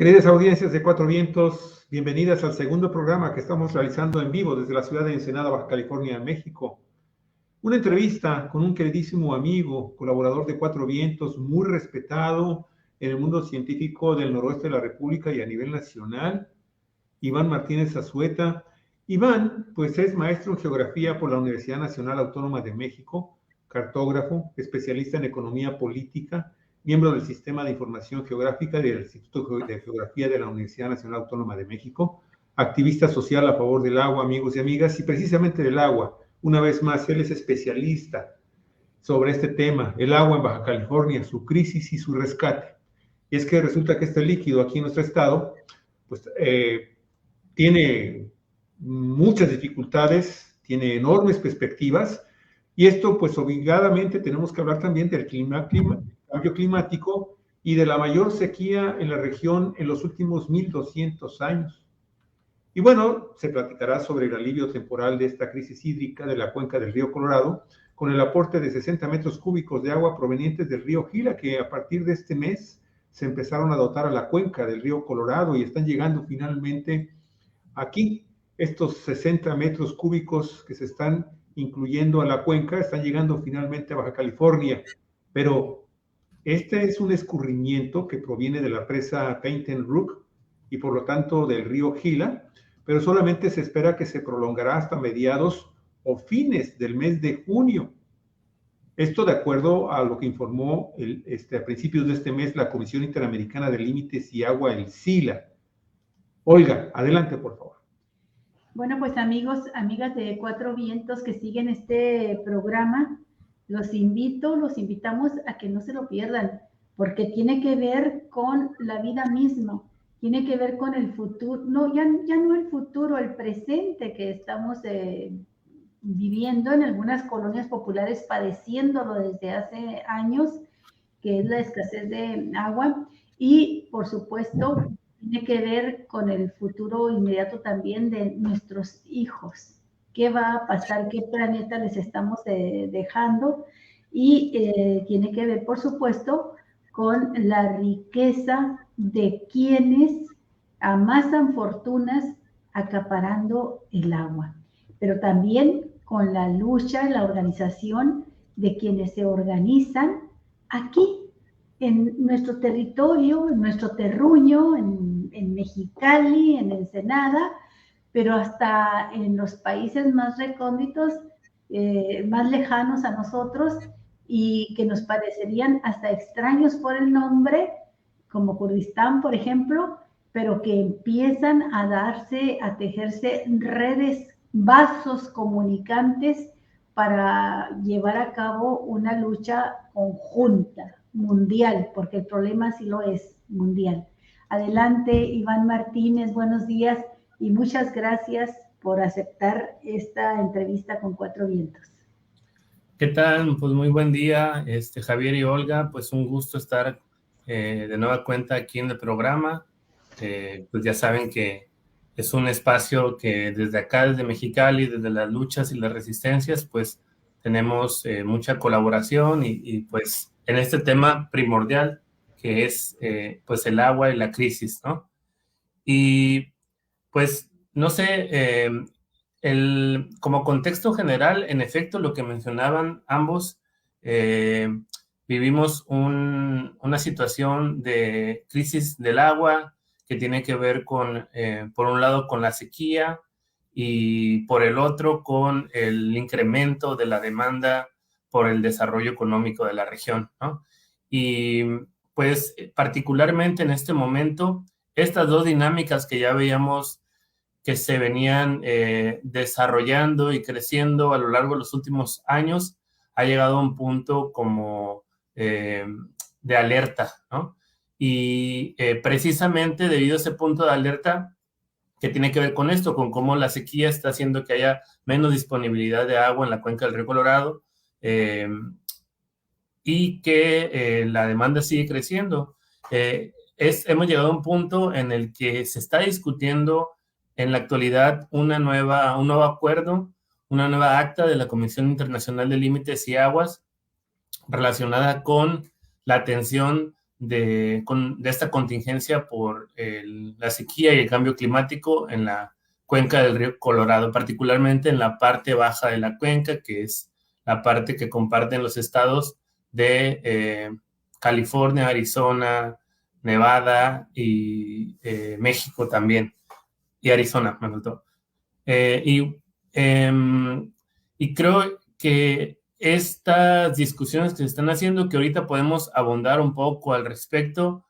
Queridas audiencias de Cuatro Vientos, bienvenidas al segundo programa que estamos realizando en vivo desde la ciudad de Ensenada, Baja California, México. Una entrevista con un queridísimo amigo, colaborador de Cuatro Vientos, muy respetado en el mundo científico del noroeste de la República y a nivel nacional, Iván Martínez Azueta. Iván, pues es maestro en geografía por la Universidad Nacional Autónoma de México, cartógrafo, especialista en economía política, miembro del Sistema de Información Geográfica del Instituto de Geografía de la Universidad Nacional Autónoma de México, activista social a favor del agua, amigos y amigas, y precisamente del agua. Una vez más, él es especialista sobre este tema, el agua en Baja California, su crisis y su rescate. Y es que resulta que este líquido aquí en nuestro estado, pues tiene muchas dificultades, tiene enormes perspectivas, y esto pues obligadamente tenemos que hablar también del cambio climático y de la mayor sequía en la región en los últimos 1200 años. Y bueno, se platicará sobre el alivio temporal de esta crisis hídrica de la cuenca del río Colorado, con el aporte de 60 metros cúbicos de agua provenientes del río Gila, que a partir de este mes se empezaron a dotar a la cuenca del río Colorado y están llegando finalmente aquí. Estos 60 metros cúbicos que se están incluyendo a la cuenca están llegando finalmente a Baja California, pero este es un escurrimiento que proviene de la presa Painted Brook y por lo tanto del río Gila, pero solamente se espera que se prolongará hasta mediados o fines del mes de junio. Esto de acuerdo a lo que informó a principios de este mes la Comisión Interamericana de Límites y Agua, el SILA. Olga, adelante, por favor. Bueno, pues amigos, amigas de Cuatro Vientos que siguen este programa, los invitamos a que no se lo pierdan, porque tiene que ver con la vida misma, tiene que ver con el futuro, no, ya no el futuro, el presente que estamos viviendo en algunas colonias populares, padeciéndolo desde hace años, que es la escasez de agua, y por supuesto tiene que ver con el futuro inmediato también de nuestros hijos. ¿Qué va a pasar? ¿Qué planeta les estamos dejando? Y tiene que ver, por supuesto, con la riqueza de quienes amasan fortunas acaparando el agua, pero también con la lucha, la organización de quienes se organizan aquí en nuestro territorio, en nuestro terruño, en Mexicali, en Ensenada, pero hasta en los países más recónditos, más lejanos a nosotros y que nos parecerían hasta extraños por el nombre, como Kurdistán, por ejemplo, pero que empiezan a darse, a tejerse redes, vasos comunicantes para llevar a cabo una lucha conjunta, mundial, porque el problema sí lo es mundial. Adelante, Iván Martínez, buenos días y muchas gracias por aceptar esta entrevista con Cuatro Vientos. ¿Qué tal? Pues muy buen día, Javier y Olga, pues un gusto estar de nueva cuenta aquí en el programa. Pues ya saben que es un espacio que desde acá, desde Mexicali, desde las luchas y las resistencias, pues tenemos mucha colaboración y pues en este tema primordial que es pues el agua y la crisis, ¿no? Y pues no sé, como contexto general, en efecto, lo que mencionaban ambos, vivimos una situación de crisis del agua que tiene que ver con, por un lado, con la sequía y por el otro, con el incremento de la demanda por el desarrollo económico de la región, ¿no? Y pues particularmente en este momento, estas dos dinámicas que ya veíamos que se venían desarrollando y creciendo a lo largo de los últimos años, ha llegado a un punto como de alerta, ¿no? Y precisamente debido a ese punto de alerta, que tiene que ver con esto, con cómo la sequía está haciendo que haya menos disponibilidad de agua en la cuenca del río Colorado, y que la demanda sigue creciendo. Hemos llegado a un punto en el que se está discutiendo en la actualidad un nuevo acuerdo, una nueva acta de la Comisión Internacional de Límites y Aguas relacionada con la atención de esta contingencia por la sequía y el cambio climático en la cuenca del río Colorado, particularmente en la parte baja de la cuenca, que es la parte que comparten los estados de California, Arizona, Nevada y México también, y Arizona, me faltó. Y creo que estas discusiones que se están haciendo, que ahorita podemos abundar un poco al respecto,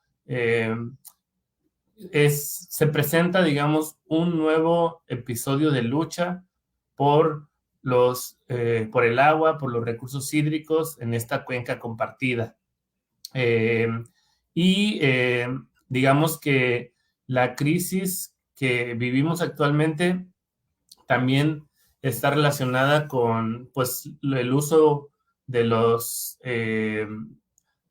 se presenta, digamos, un nuevo episodio de lucha por el agua, por los recursos hídricos en esta cuenca compartida. Digamos que la crisis que vivimos actualmente también está relacionada con, pues, el uso de los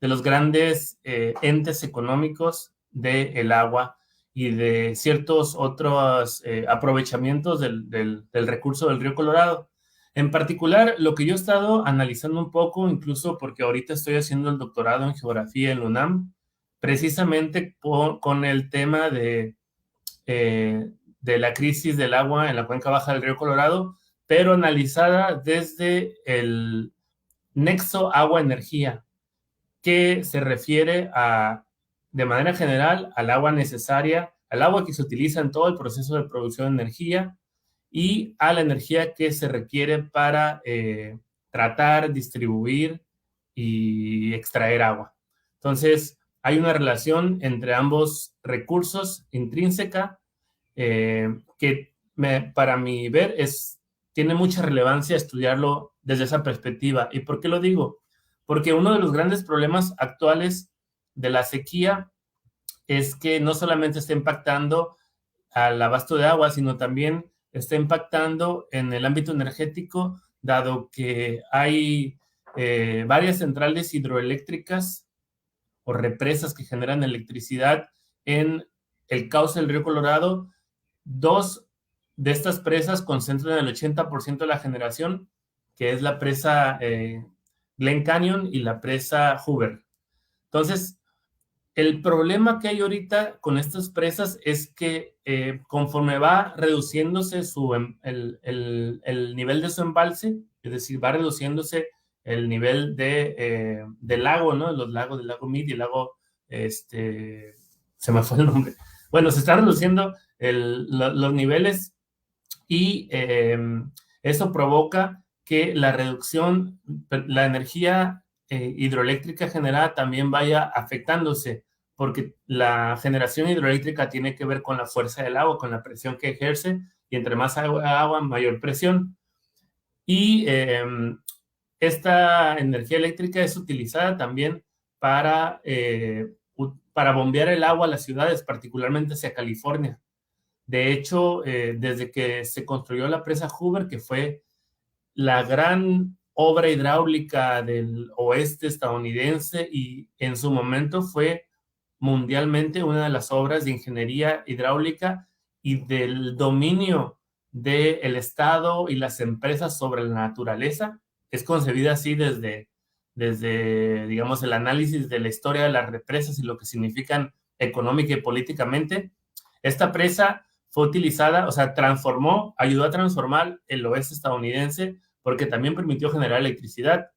grandes entes económicos del agua y de ciertos otros aprovechamientos del recurso del río Colorado. En particular, lo que yo he estado analizando un poco, incluso porque ahorita estoy haciendo el doctorado en geografía en la UNAM, precisamente con el tema de la crisis del agua en la cuenca baja del río Colorado, pero analizada desde el nexo agua-energía, que se refiere de manera general al agua necesaria, al agua que se utiliza en todo el proceso de producción de energía y a la energía que se requiere para tratar, distribuir y extraer agua. Entonces, hay una relación entre ambos recursos intrínseca que para mi ver tiene mucha relevancia estudiarlo desde esa perspectiva. ¿Y por qué lo digo? Porque uno de los grandes problemas actuales de la sequía es que no solamente está impactando al abasto de agua, sino también está impactando en el ámbito energético, dado que hay varias centrales hidroeléctricas o represas que generan electricidad en el cauce del río Colorado. 2 de estas presas concentran el 80% de la generación, que es la presa Glen Canyon y la presa Hoover. Entonces, el problema que hay ahorita con estas presas es que conforme va reduciéndose el nivel de su embalse, es decir, va reduciéndose el nivel del lago, ¿no? Los lagos del lago Mead y el lago, se me fue el nombre. Bueno, se están reduciendo los niveles y eso provoca que la reducción, la energía hidroeléctrica generada también vaya afectándose, porque la generación hidroeléctrica tiene que ver con la fuerza del agua, con la presión que ejerce, y entre más agua, mayor presión. Y esta energía eléctrica es utilizada también para bombear el agua a las ciudades, particularmente hacia California. De hecho, desde que se construyó la presa Hoover, que fue la gran obra hidráulica del oeste estadounidense y en su momento fue mundialmente una de las obras de ingeniería hidráulica y del dominio del Estado y las empresas sobre la naturaleza, es concebida así desde, digamos, el análisis de la historia de las represas y lo que significan económica y políticamente. Esta presa fue utilizada, o sea, ayudó a transformar el oeste estadounidense porque también permitió generar electricidad,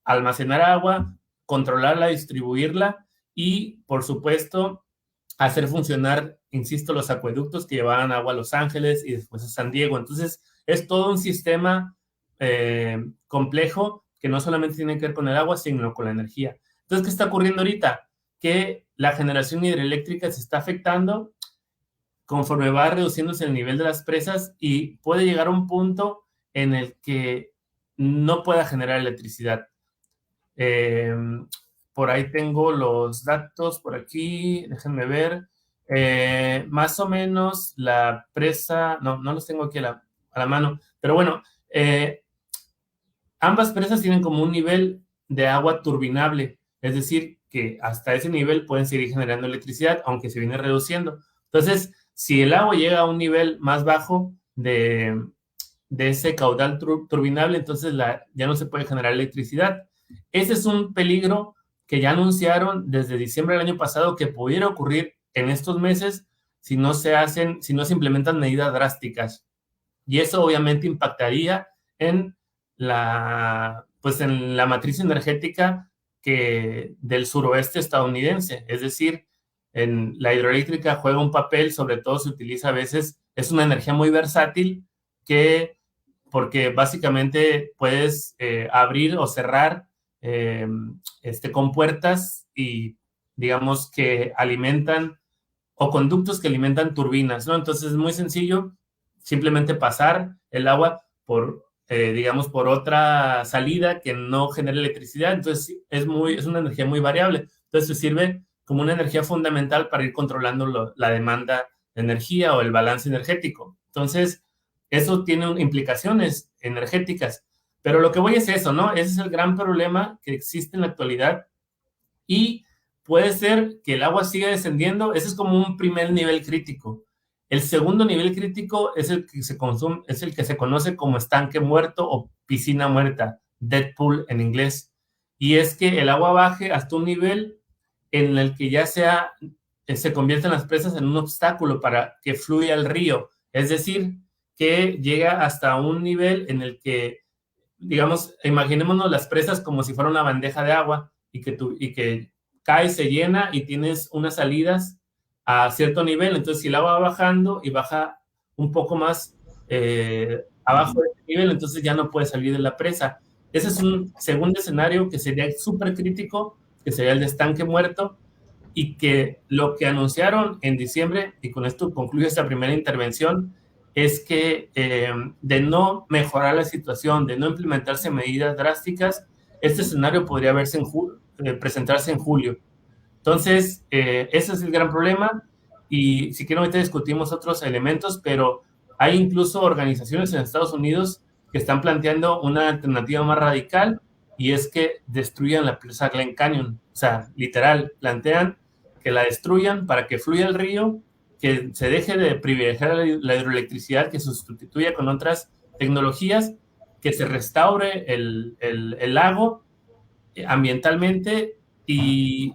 almacenar agua, controlarla, distribuirla y, por supuesto, hacer funcionar, insisto, los acueductos que llevaban agua a Los Ángeles y después a San Diego. Entonces, es todo un sistema complejo que no solamente tiene que ver con el agua, sino con la energía. Entonces, ¿qué está ocurriendo ahorita? Que la generación hidroeléctrica se está afectando conforme va reduciéndose el nivel de las presas y puede llegar a un punto en el que no pueda generar electricidad. Por ahí tengo los datos por aquí, déjenme ver. Más o menos la presa, no los tengo aquí a la mano, pero bueno, ambas presas tienen como un nivel de agua turbinable, es decir, que hasta ese nivel pueden seguir generando electricidad, aunque se viene reduciendo. Entonces, si el agua llega a un nivel más bajo de ese caudal turbinable, entonces ya no se puede generar electricidad. Ese es un peligro que ya anunciaron desde diciembre del año pasado que pudiera ocurrir en estos meses si no se implementan medidas drásticas. Y eso obviamente impactaría en en la matriz energética del suroeste estadounidense. Es decir, en la hidroeléctrica juega un papel, sobre todo se utiliza a veces, es una energía muy versátil porque básicamente puedes abrir o cerrar compuertas y digamos que alimentan o conductos que alimentan turbinas, ¿no? Entonces es muy sencillo simplemente pasar el agua digamos, por otra salida que no genere electricidad. Entonces es una energía muy variable. Entonces sirve como una energía fundamental para ir controlando la demanda de energía o el balance energético. Entonces, eso tiene implicaciones energéticas. Pero lo que voy es eso, ¿no? Ese es el gran problema que existe en la actualidad y puede ser que el agua siga descendiendo. Ese es como un primer nivel crítico. El segundo nivel crítico es el que se conoce como estanque muerto o piscina muerta, dead pool en inglés. Y es que el agua baje hasta un nivel en el que ya se convierten las presas en un obstáculo para que fluya el río. Es decir, que llega hasta un nivel en el que, digamos, imaginémonos las presas como si fuera una bandeja de agua y que cae, se llena y tienes unas salidas a cierto nivel. Entonces, si el agua va bajando y baja un poco más abajo de ese nivel, entonces ya no puede salir de la presa. Ese es un segundo escenario que sería súper crítico, que sería el de estanque muerto, y que lo que anunciaron en diciembre, y con esto concluyo esta primera intervención, es que de no mejorar la situación, de no implementarse medidas drásticas, este escenario podría presentarse en julio. Entonces, ese es el gran problema, y si quieren ahorita discutimos otros elementos, pero hay incluso organizaciones en Estados Unidos que están planteando una alternativa más radical, y es que destruyan la presa Glen Canyon. O sea, literal, plantean que la destruyan para que fluya el río, que se deje de privilegiar la hidroelectricidad, que se sustituya con otras tecnologías, que se restaure el lago ambientalmente y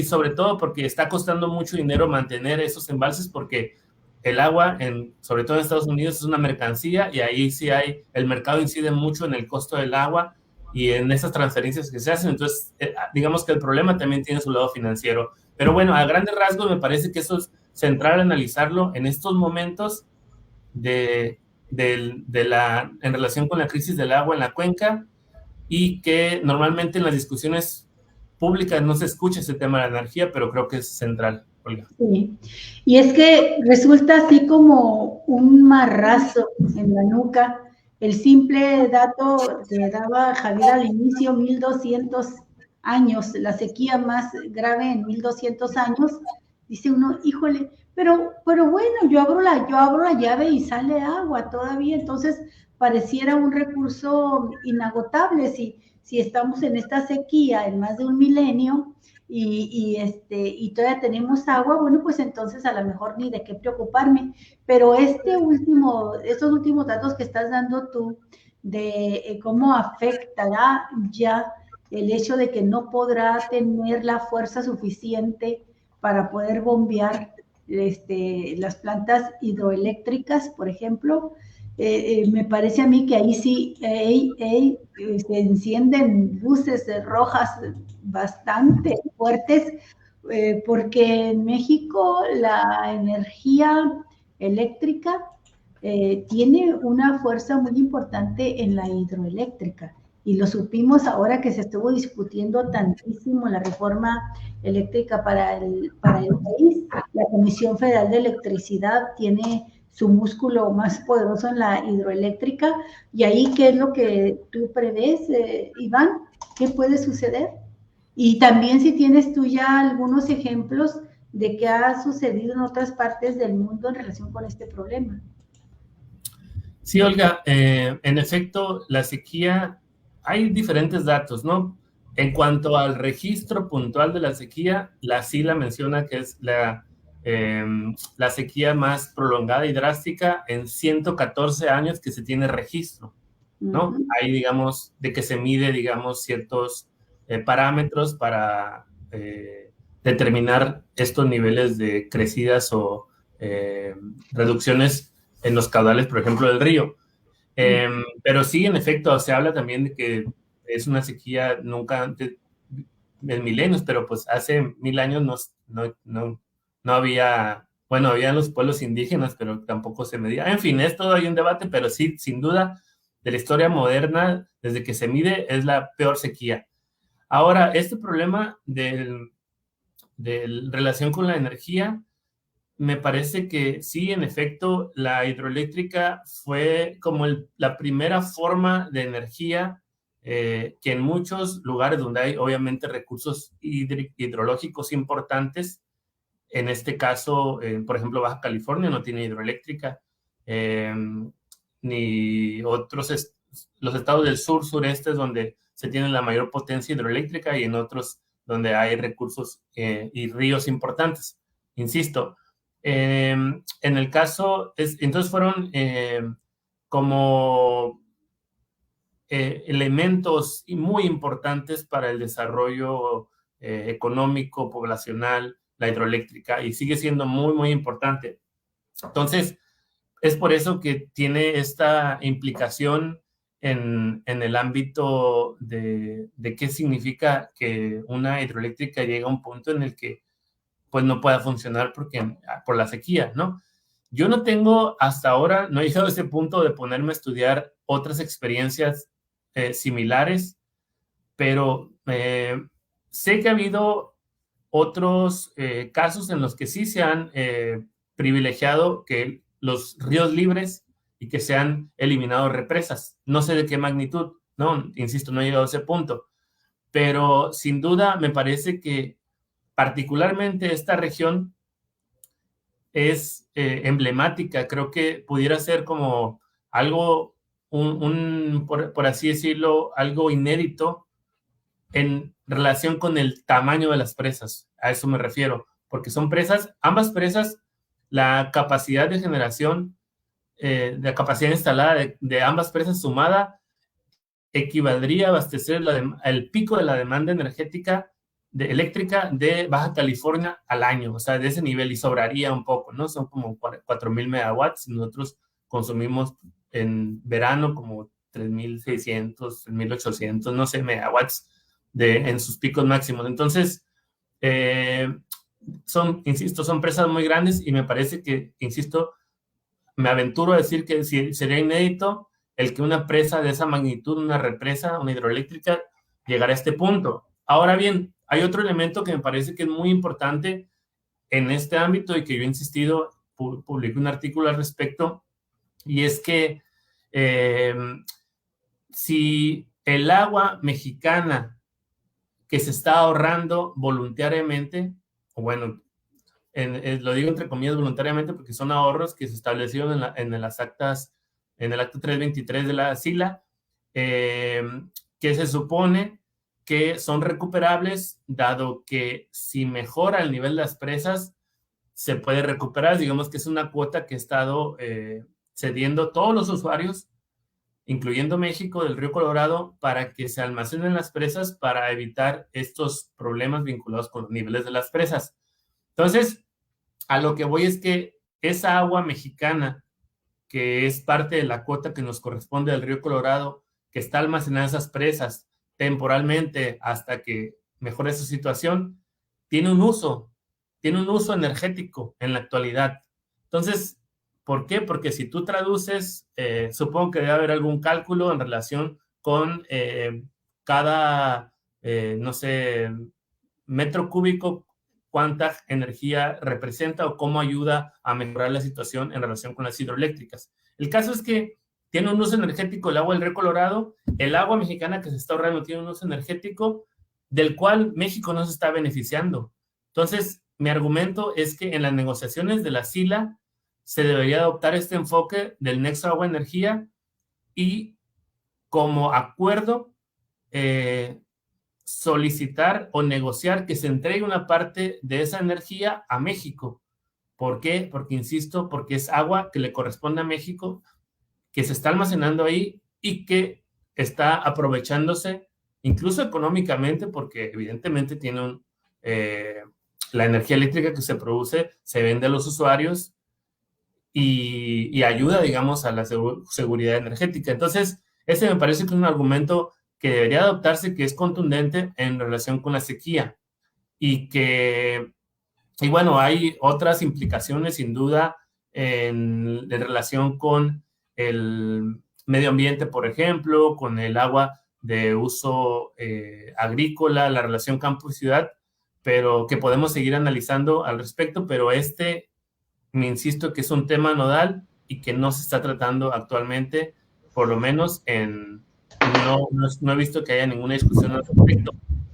sobre todo porque está costando mucho dinero mantener esos embalses, porque el agua, sobre todo en Estados Unidos, es una mercancía y ahí sí el mercado incide mucho en el costo del agua y en esas transferencias que se hacen. Entonces, digamos que el problema también tiene su lado financiero. Pero bueno, a grandes rasgos me parece que eso es central analizarlo en estos momentos en relación con la crisis del agua en la cuenca, y que normalmente en las discusiones públicas no se escucha ese tema de la energía, pero creo que es central, Olga. Sí, y es que resulta así como un marrazo en la nuca. El simple dato que daba Javier al inicio, 1200 años, la sequía más grave en 1200 años, dice uno, híjole, pero bueno, yo abro la llave y sale agua todavía. Entonces pareciera un recurso inagotable si estamos en esta sequía en más de un milenio y todavía tenemos agua. Bueno, pues entonces a lo mejor ni de qué preocuparme. Pero estos últimos datos que estás dando tú de cómo afectará ya el hecho de que no podrá tener la fuerza suficiente para poder bombear las plantas hidroeléctricas, por ejemplo, me parece a mí que ahí sí se encienden luces rojas bastante fuertes, porque en México la energía eléctrica tiene una fuerza muy importante en la hidroeléctrica, y lo supimos ahora que se estuvo discutiendo tantísimo la reforma eléctrica para el país. La Comisión Federal de Electricidad tiene su músculo más poderoso en la hidroeléctrica. Y ahí, ¿qué es lo que tú prevés, Iván? ¿Qué puede suceder? Y también si tienes tú ya algunos ejemplos de qué ha sucedido en otras partes del mundo en relación con este problema. Sí, Olga, en efecto, la sequía, hay diferentes datos, ¿no? En cuanto al registro puntual de la sequía, la SILA menciona que es la sequía más prolongada y drástica en 114 años que se tiene registro, ¿no? Ahí, digamos, de que se mide, digamos, ciertos parámetros para determinar estos niveles de crecidas o reducciones en los caudales, por ejemplo, del río. Pero sí, en efecto, se habla también de que es una sequía nunca antes en milenios, pero pues hace 1000 años no había, bueno, había los pueblos indígenas, pero tampoco se medía. En fin, es todo hay un debate, pero sí, sin duda, de la historia moderna, desde que se mide, es la peor sequía. Ahora, este problema de relación con la energía, me parece que sí, en efecto, la hidroeléctrica fue como la primera forma de energía que en muchos lugares donde hay obviamente recursos hidrológicos importantes, en este caso, por ejemplo, Baja California no tiene hidroeléctrica, ni otros, los estados del sur, sureste, es donde se tiene la mayor potencia hidroeléctrica y en otros donde hay recursos y ríos importantes. Insisto, en el caso, entonces fueron como elementos muy importantes para el desarrollo económico, poblacional, la hidroeléctrica, y sigue siendo muy, muy importante. Entonces, es por eso que tiene esta implicación en el ámbito de qué significa que una hidroeléctrica llega a un punto en el que pues no pueda funcionar por la sequía, ¿no? Yo no tengo, hasta ahora, no he llegado a ese punto de ponerme a estudiar otras experiencias similares, pero sé que ha habido otros casos en los que sí se han privilegiado que los ríos libres y que se han eliminado represas. No sé de qué magnitud, ¿no? Insisto, no he llegado a ese punto, pero sin duda me parece que particularmente esta región es emblemática. Creo que pudiera ser como algo, por así decirlo, algo inédito en relación con el tamaño de las presas. A eso me refiero, porque son presas, ambas presas, la capacidad de generación, la capacidad instalada de ambas presas sumada equivaldría a abastecer el pico de la demanda energética eléctrica de Baja California al año, o sea, de ese nivel, y sobraría un poco, ¿no? Son como 4,000 megawatts, y nosotros consumimos en verano como 3,600, 3,800, no sé, megawatts en sus picos máximos. Entonces, insisto, son presas muy grandes y me parece que, insisto, me aventuro a decir que sería inédito el que una presa de esa magnitud, una represa, una hidroeléctrica, llegara a este punto. Ahora bien, hay otro elemento que me parece que es muy importante en este ámbito y que yo he insistido, publiqué un artículo al respecto, y es que si el agua mexicana que se está ahorrando voluntariamente, o bueno, lo digo entre comillas voluntariamente porque son ahorros que se establecieron en las actas, en el acto 323 de la SILA, que se supone que son recuperables, dado que si mejora el nivel de las presas, se puede recuperar. Digamos que es una cuota que ha estado cediendo todos los usuarios, incluyendo México, del río Colorado, para que se almacenen las presas para evitar estos problemas vinculados con los niveles de las presas. Entonces, a lo que voy es que esa agua mexicana, que es parte de la cuota que nos corresponde al río Colorado, que está almacenada en esas presas temporalmente hasta que mejore su situación, tiene un uso energético en la actualidad. Entonces, ¿por qué? Porque si tú traduces, supongo que debe haber algún cálculo en relación con cada, no sé, metro cúbico, cuánta energía representa o cómo ayuda a mejorar la situación en relación con las hidroeléctricas. El caso es que tiene un uso energético el agua del río Colorado, el agua mexicana que se está ahorrando tiene un uso energético del cual México no se está beneficiando. Entonces, mi argumento es que en las negociaciones de la SILA se debería adoptar este enfoque del nexo agua-energía y como acuerdo solicitar o negociar que se entregue una parte de esa energía a México. ¿Por qué? Porque, insisto, porque es agua que le corresponde a México, que se está almacenando ahí y que está aprovechándose incluso económicamente, porque evidentemente la energía eléctrica que se produce se vende a los usuarios y ayuda, digamos, a la seguridad energética. Entonces, ese me parece que es un argumento que debería adoptarse, que es contundente en relación con la sequía y bueno, hay otras implicaciones sin duda en relación con el medio ambiente, por ejemplo, con el agua de uso agrícola, la relación campo y ciudad, pero que podemos seguir analizando al respecto, pero me insisto que es un tema nodal y que no se está tratando actualmente, por lo menos no he visto que haya ninguna discusión al respecto.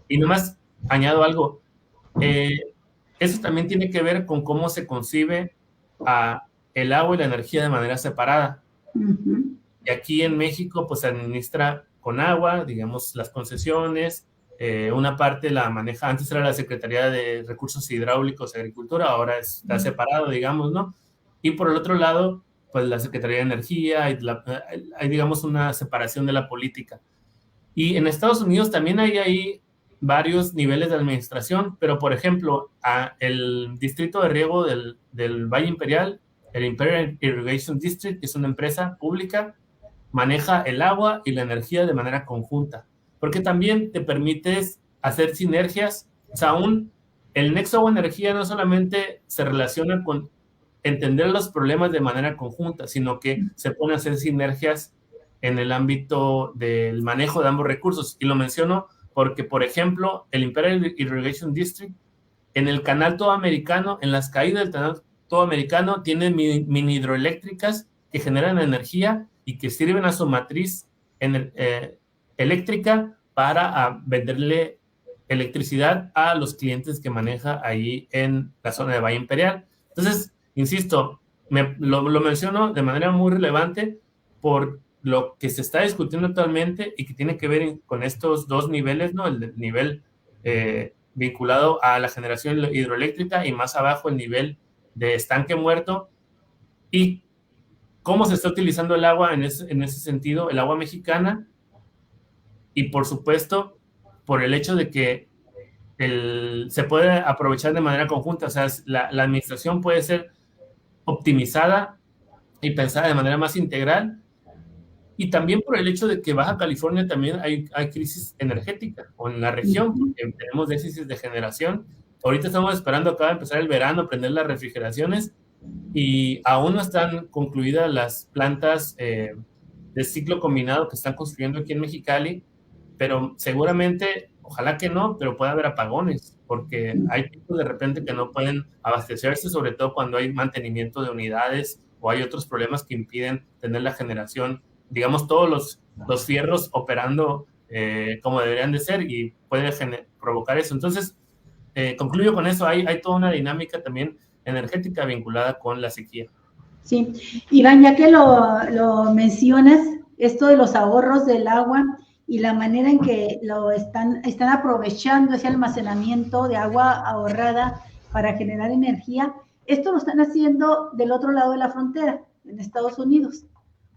Y nomás añado algo, eso también tiene que ver con cómo se concibe el agua y la energía de manera separada. Uh-huh. Y aquí en México, pues se administra con agua, digamos, las concesiones, una parte la maneja, antes era la Secretaría de Recursos Hidráulicos y Agricultura, ahora está separado, digamos, ¿no? Y por el otro lado, pues la Secretaría de Energía, hay, digamos, una separación de la política. Y en Estados Unidos también hay ahí varios niveles de administración, pero por ejemplo, el distrito de riego del Valle Imperial, el Imperial Irrigation District, que es una empresa pública, maneja el agua y la energía de manera conjunta, porque también te permites hacer sinergias. O sea, el nexo agua-energía no solamente se relaciona con entender los problemas de manera conjunta, sino que se pone a hacer sinergias en el ámbito del manejo de ambos recursos. Y lo menciono porque, por ejemplo, el Imperial Irrigation District, en el canal todo americano, en las caídas del canal todo americano, tiene mini hidroeléctricas que generan energía y que sirven a su matriz eléctrica para venderle electricidad a los clientes que maneja ahí en la zona de Valle Imperial. Entonces, insisto, lo menciono de manera muy relevante por lo que se está discutiendo actualmente y que tiene que ver con estos dos niveles, ¿no? El nivel vinculado a la generación hidroeléctrica y más abajo el nivel de estanque muerto, y cómo se está utilizando el agua en ese sentido, el agua mexicana, y por supuesto, por el hecho de que se puede aprovechar de manera conjunta. O sea, la administración puede ser optimizada y pensada de manera más integral, y también por el hecho de que Baja California también hay crisis energética, o en la región, porque tenemos déficit de generación. Ahorita estamos esperando, acaba de empezar el verano, prender las refrigeraciones, y aún no están concluidas las plantas de ciclo combinado que están construyendo aquí en Mexicali, pero seguramente, ojalá que no, pero puede haber apagones, porque hay tipos de repente que no pueden abastecerse, sobre todo cuando hay mantenimiento de unidades o hay otros problemas que impiden tener la generación, digamos, todos los fierros operando como deberían de ser, y puede provocar eso. Entonces, concluyo con eso, hay toda una dinámica también energética vinculada con la sequía. Sí, Iván, ya que lo mencionas, esto de los ahorros del agua y la manera en que lo están aprovechando ese almacenamiento de agua ahorrada para generar energía, esto lo están haciendo del otro lado de la frontera, en Estados Unidos,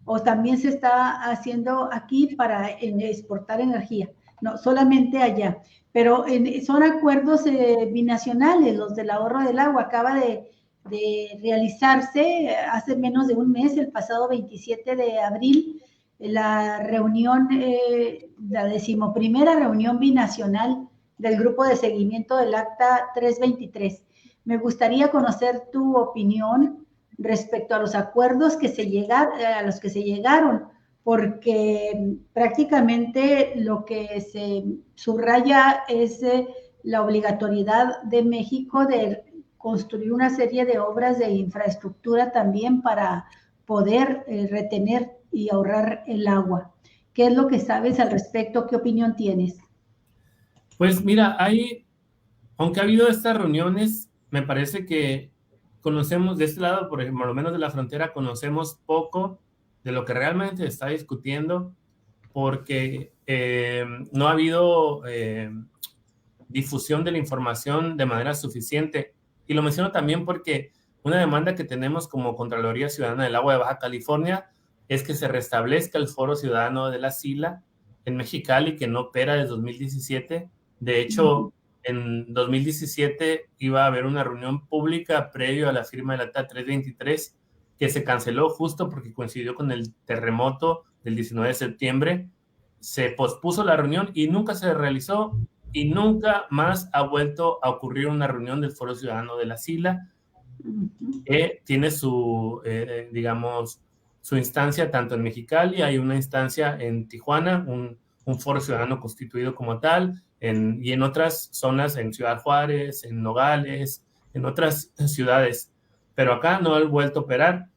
o también se está haciendo aquí para exportar energía, no solamente allá, pero son acuerdos binacionales, los del ahorro del agua. Acaba de realizarse hace menos de un mes, el pasado 27 de abril, la reunión, la 11ª reunión binacional del Grupo de Seguimiento del Acta 323. Me gustaría conocer tu opinión respecto a los acuerdos a los que se llegaron, porque prácticamente lo que se subraya es la obligatoriedad de México de construir una serie de obras de infraestructura también para poder retener y ahorrar el agua. ¿Qué es lo que sabes al respecto? ¿Qué opinión tienes? Pues mira, aunque ha habido estas reuniones, me parece que conocemos de este lado, por lo menos de la frontera, conocemos poco de lo que realmente se está discutiendo, porque no ha habido difusión de la información de manera suficiente. Y lo menciono también porque una demanda que tenemos como Contraloría Ciudadana del Agua de Baja California es que se restablezca el Foro Ciudadano de la SILA en Mexicali que no opera desde 2017. De hecho, en 2017 iba a haber una reunión pública previo a la firma del Acta 323 que se canceló justo porque coincidió con el terremoto del 19 de septiembre. Se pospuso la reunión y nunca se realizó, y nunca más ha vuelto a ocurrir una reunión del Foro Ciudadano de la Sila, que tiene su, digamos, su instancia tanto en Mexicali, hay una instancia en Tijuana, un Foro Ciudadano constituido como tal, y en otras zonas, en Ciudad Juárez, en Nogales, en otras ciudades, pero acá no ha vuelto a operar,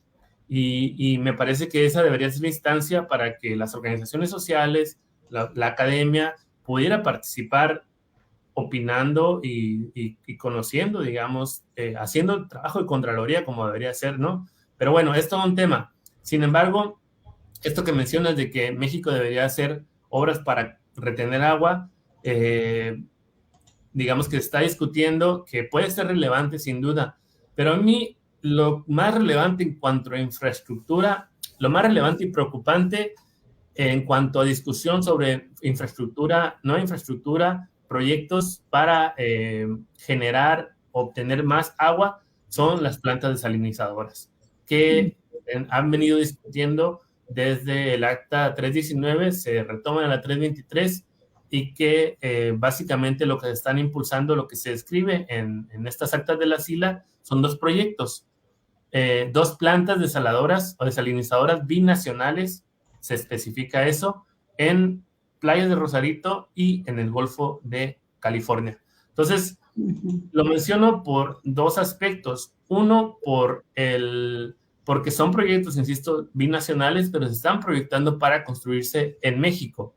y me parece que esa debería ser la instancia para que las organizaciones sociales, la academia, pudiera participar opinando y conociendo, digamos, haciendo el trabajo de Contraloría como debería ser, ¿no? Pero bueno, es todo un tema. Sin embargo, esto que mencionas de que México debería hacer obras para retener agua, digamos que se está discutiendo, que puede ser relevante sin duda, pero a mí lo más relevante en cuanto a infraestructura, lo más relevante y preocupante en cuanto a discusión sobre infraestructura, no infraestructura, proyectos para generar, obtener más agua, son las plantas desalinizadoras, que han venido discutiendo desde el Acta 319, se retoma en la 323, y que básicamente lo que están impulsando, lo que se describe en estas actas de la SILA, son dos proyectos, dos plantas desaladoras o desalinizadoras binacionales, se especifica eso, en playas de Rosarito y en el Golfo de California. Entonces, lo menciono por dos aspectos. Uno, porque son proyectos, insisto, binacionales, pero se están proyectando para construirse en México,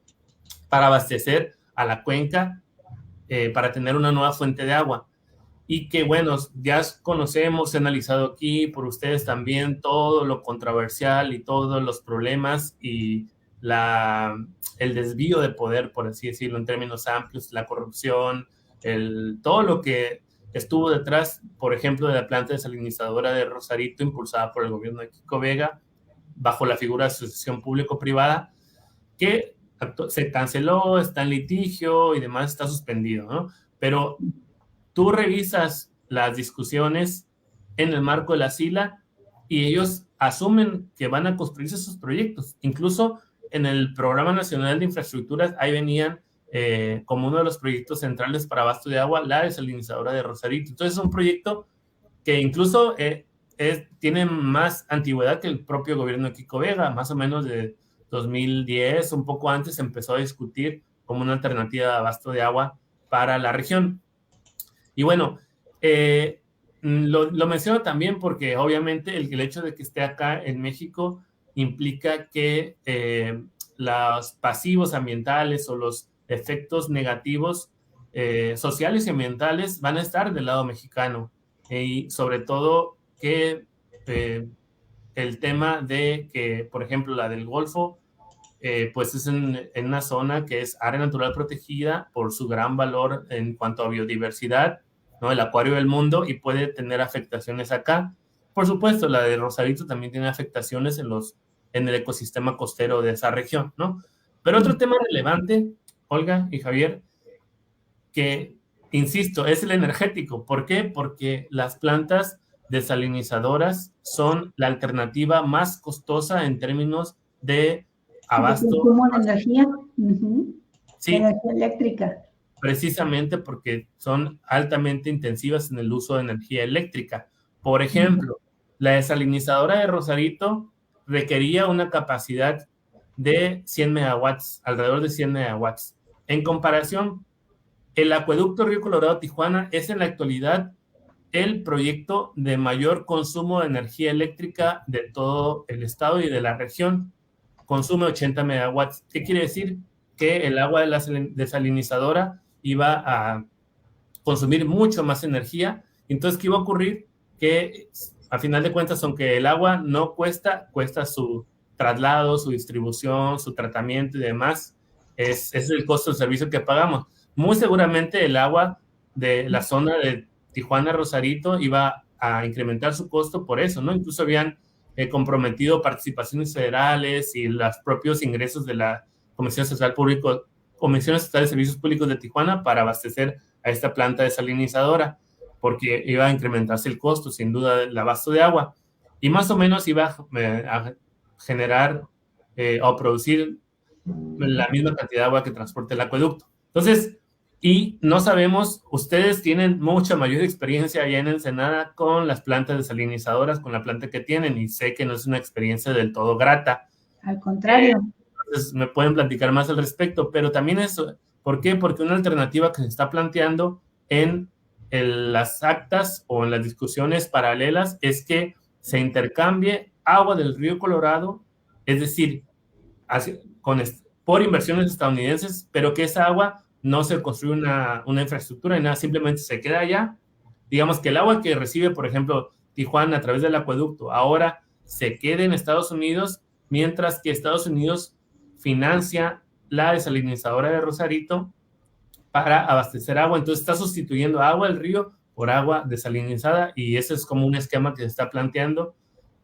para abastecer a la cuenca, para tener una nueva fuente de agua. Y que, bueno, ya conocemos, he analizado aquí por ustedes también todo lo controversial y todos los problemas y el desvío de poder, por así decirlo, en términos amplios, la corrupción, todo lo que estuvo detrás, por ejemplo, de la planta desalinizadora de Rosarito, impulsada por el gobierno de Kiko Vega, bajo la figura de asociación público-privada, que se canceló, está en litigio y demás, está suspendido, ¿no? Pero tú revisas las discusiones en el marco de la SILA y ellos asumen que van a construirse esos proyectos. Incluso en el Programa Nacional de Infraestructuras, ahí venían como uno de los proyectos centrales para abasto de agua, la desalinizadora de Rosarito. Entonces es un proyecto que incluso tiene más antigüedad que el propio gobierno de Kiko Vega, más o menos de 2010, un poco antes se empezó a discutir como una alternativa de abasto de agua para la región. Y bueno, lo menciono también porque obviamente el hecho de que esté acá en México implica que los pasivos ambientales o los efectos negativos sociales y ambientales van a estar del lado mexicano. Y sobre todo que el tema de que, por ejemplo, la del Golfo, pues es en una zona que es área natural protegida por su gran valor en cuanto a biodiversidad, ¿no? El acuario del mundo, y puede tener afectaciones acá. Por supuesto, la de Rosarito también tiene afectaciones en el ecosistema costero de esa región, ¿no? Pero otro tema relevante, Olga y Javier, que, insisto, es el energético. ¿Por qué? Porque las plantas desalinizadoras son la alternativa más costosa en términos de abasto. ¿Consumo de energía? Sí. Energía eléctrica. Precisamente porque son altamente intensivas en el uso de energía eléctrica. Por ejemplo, la desalinizadora de Rosarito requería una capacidad de 100 megawatts, alrededor de 100 megawatts. En comparación, el acueducto Río Colorado-Tijuana es en la actualidad el proyecto de mayor consumo de energía eléctrica de todo el estado y de la región. Consume 80 megawatts. ¿Qué quiere decir? Que el agua de la desalinizadora iba a consumir mucho más energía. Entonces, ¿qué iba a ocurrir? Que a final de cuentas, aunque el agua no cuesta su traslado, su distribución, su tratamiento y demás, es el costo del servicio que pagamos. Muy seguramente el agua de la zona de Tijuana-Rosarito iba a incrementar su costo por eso, ¿no? Incluso habían comprometido participaciones federales y los propios ingresos de la Comisión Estatal de Servicios Públicos de Tijuana para abastecer a esta planta desalinizadora, porque iba a incrementarse el costo, sin duda, del abasto de agua, y más o menos iba a generar o producir la misma cantidad de agua que transporta el acueducto. Entonces, y no sabemos, ustedes tienen mucha mayor experiencia allá en Ensenada con las plantas desalinizadoras, con la planta que tienen, y sé que no es una experiencia del todo grata. Al contrario. Entonces, me pueden platicar más al respecto, pero también eso, ¿por qué? Porque una alternativa que se está planteando en las actas o en las discusiones paralelas es que se intercambie agua del río Colorado, es decir, por inversiones estadounidenses, pero que esa agua no se construye una infraestructura y nada, simplemente se queda allá. Digamos que el agua que recibe, por ejemplo, Tijuana a través del acueducto, ahora se quede en Estados Unidos, mientras que Estados Unidos financia la desalinizadora de Rosarito para abastecer agua. Entonces está sustituyendo agua del río por agua desalinizada, y ese es como un esquema que se está planteando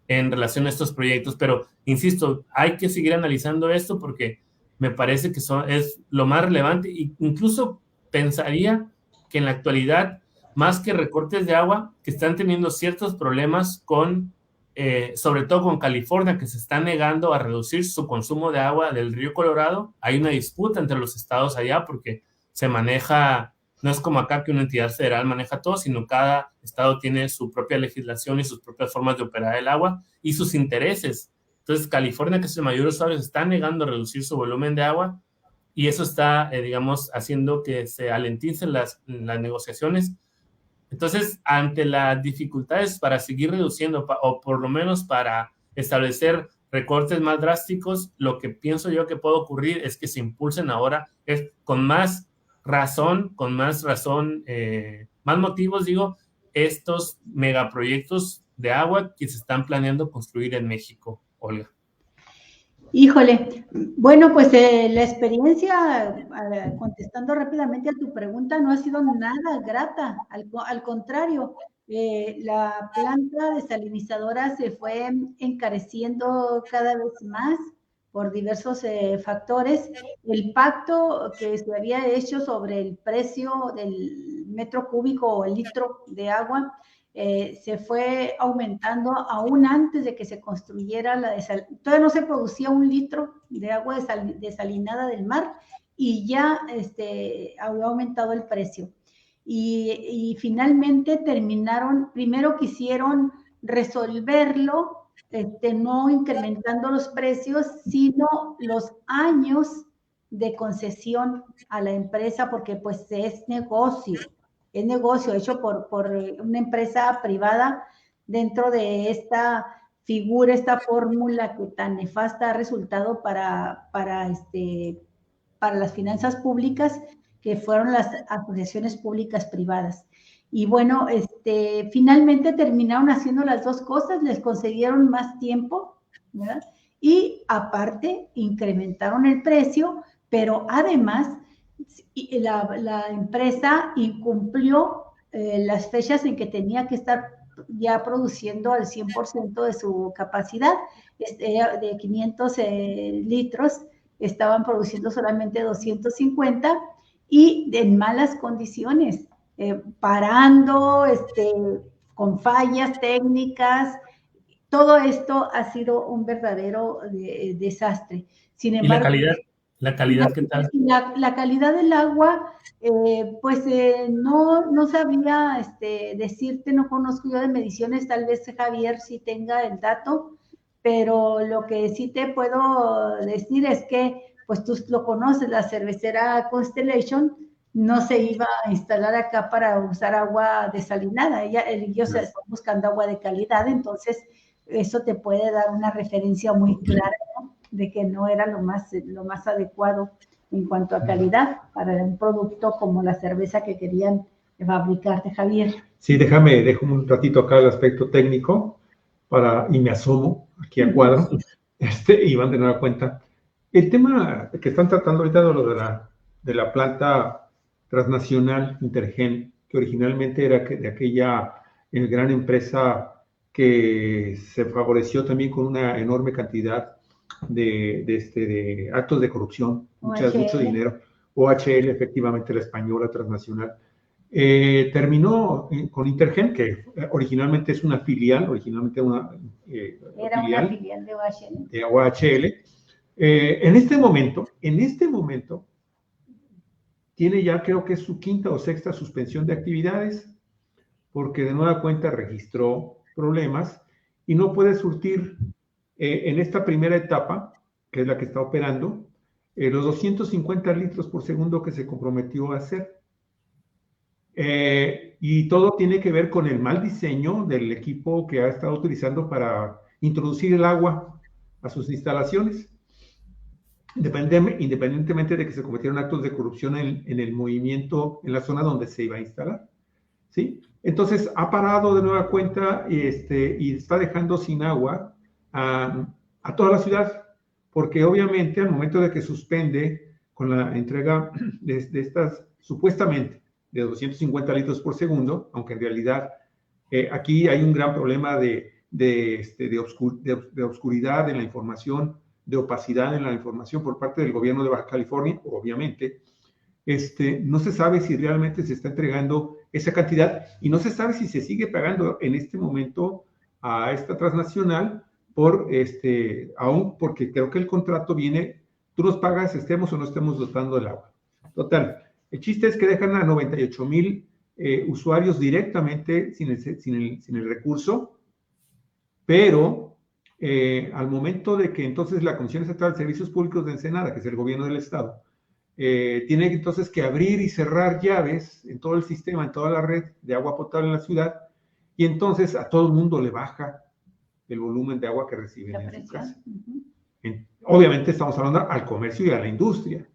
en relación a estos proyectos. Pero, insisto, hay que seguir analizando esto porque me parece que es lo más relevante, e incluso pensaría que en la actualidad, más que recortes de agua, que están teniendo ciertos problemas sobre todo con California, que se está negando a reducir su consumo de agua del río Colorado. Hay una disputa entre los estados allá porque se maneja, no es como acá que una entidad federal maneja todo, sino cada estado tiene su propia legislación y sus propias formas de operar el agua y sus intereses. Entonces, California, que es el mayor usuario, se está negando a reducir su volumen de agua, y eso está, digamos, haciendo que se alenticen las negociaciones. Entonces, ante las dificultades para seguir reduciendo, o por lo menos para establecer recortes más drásticos, lo que pienso yo que puede ocurrir es que se impulsen ahora con más razón, más motivos, digo, estos megaproyectos de agua que se están planeando construir en México. Olga. Híjole, bueno, pues la experiencia, contestando rápidamente a tu pregunta, no ha sido nada grata, al contrario, la planta desalinizadora se fue encareciendo cada vez más por diversos factores. El pacto que se había hecho sobre el precio del metro cúbico o el litro de agua se fue aumentando aún antes de que se construyera todavía no se producía un litro de agua desalinada del mar, y ya había aumentado el precio. Y finalmente primero quisieron resolverlo, no incrementando los precios, sino los años de concesión a la empresa, porque pues es negocio hecho por una empresa privada dentro de esta figura, esta fórmula que tan nefasta ha resultado para las finanzas públicas, que fueron las asociaciones públicas privadas. Y bueno, finalmente terminaron haciendo las dos cosas, les concedieron más tiempo, ¿verdad? Y aparte incrementaron el precio, pero además la empresa incumplió las fechas en que tenía que estar ya produciendo al 100% de su capacidad. De 500 litros, estaban produciendo solamente 250, y en malas condiciones, parando, con fallas técnicas. Todo esto ha sido un verdadero desastre. Sin embargo, ¿Y la calidad qué tal? La calidad del agua, pues no sabía decirte, no conozco yo de mediciones, tal vez Javier sí tenga el dato, pero lo que sí te puedo decir es que, pues tú lo conoces, la cervecera Constellation no se iba a instalar acá para usar agua desalinada, ellos están buscando agua de calidad, entonces eso te puede dar una referencia muy clara, ¿no?, de que no era lo más adecuado en cuanto a calidad para un producto como la cerveza que querían fabricarte, Javier. Sí, dejo un ratito acá el aspecto técnico y me asomo aquí a cuadro, y van de nueva cuenta. El tema que están tratando ahorita de la planta transnacional Intergen, que originalmente era de aquella gran empresa que se favoreció también con una enorme cantidad de actos de corrupción, mucho OHL. dinero. OHL, efectivamente, la española transnacional. Terminó con Intergen, que originalmente es una filial, originalmente era una filial de OHL. De OHL. En este momento, tiene ya, creo que es su quinta o sexta suspensión de actividades, porque de nueva cuenta registró problemas y no puede surtir en esta primera etapa, que es la que está operando, los 250 litros por segundo que se comprometió a hacer. Y todo tiene que ver con el mal diseño del equipo que ha estado utilizando para introducir el agua a sus instalaciones, independientemente de que se cometieron actos de corrupción en el movimiento, en la zona donde se iba a instalar, ¿sí? Entonces ha parado de nueva cuenta y está dejando sin agua a toda la ciudad, porque obviamente al momento de que suspende con la entrega de estas, supuestamente, de 250 litros por segundo, aunque en realidad aquí hay un gran problema de obscuridad en la información, de opacidad en la información por parte del gobierno de Baja California, obviamente. No se sabe si realmente se está entregando esa cantidad y no se sabe si se sigue pagando en este momento a esta transnacional aún porque creo que el contrato viene, tú nos pagas estemos o no estemos dotando el agua. Total, el chiste es que dejan a 98,000 usuarios directamente sin el recurso, pero al momento de que entonces la Comisión Estatal de Servicios Públicos de Ensenada, que es el gobierno del estado, tiene entonces que abrir y cerrar llaves en todo el sistema, en toda la red de agua potable en la ciudad, y entonces a todo el mundo le baja el volumen de agua que reciben en su casa. Obviamente estamos hablando al comercio y a la industria.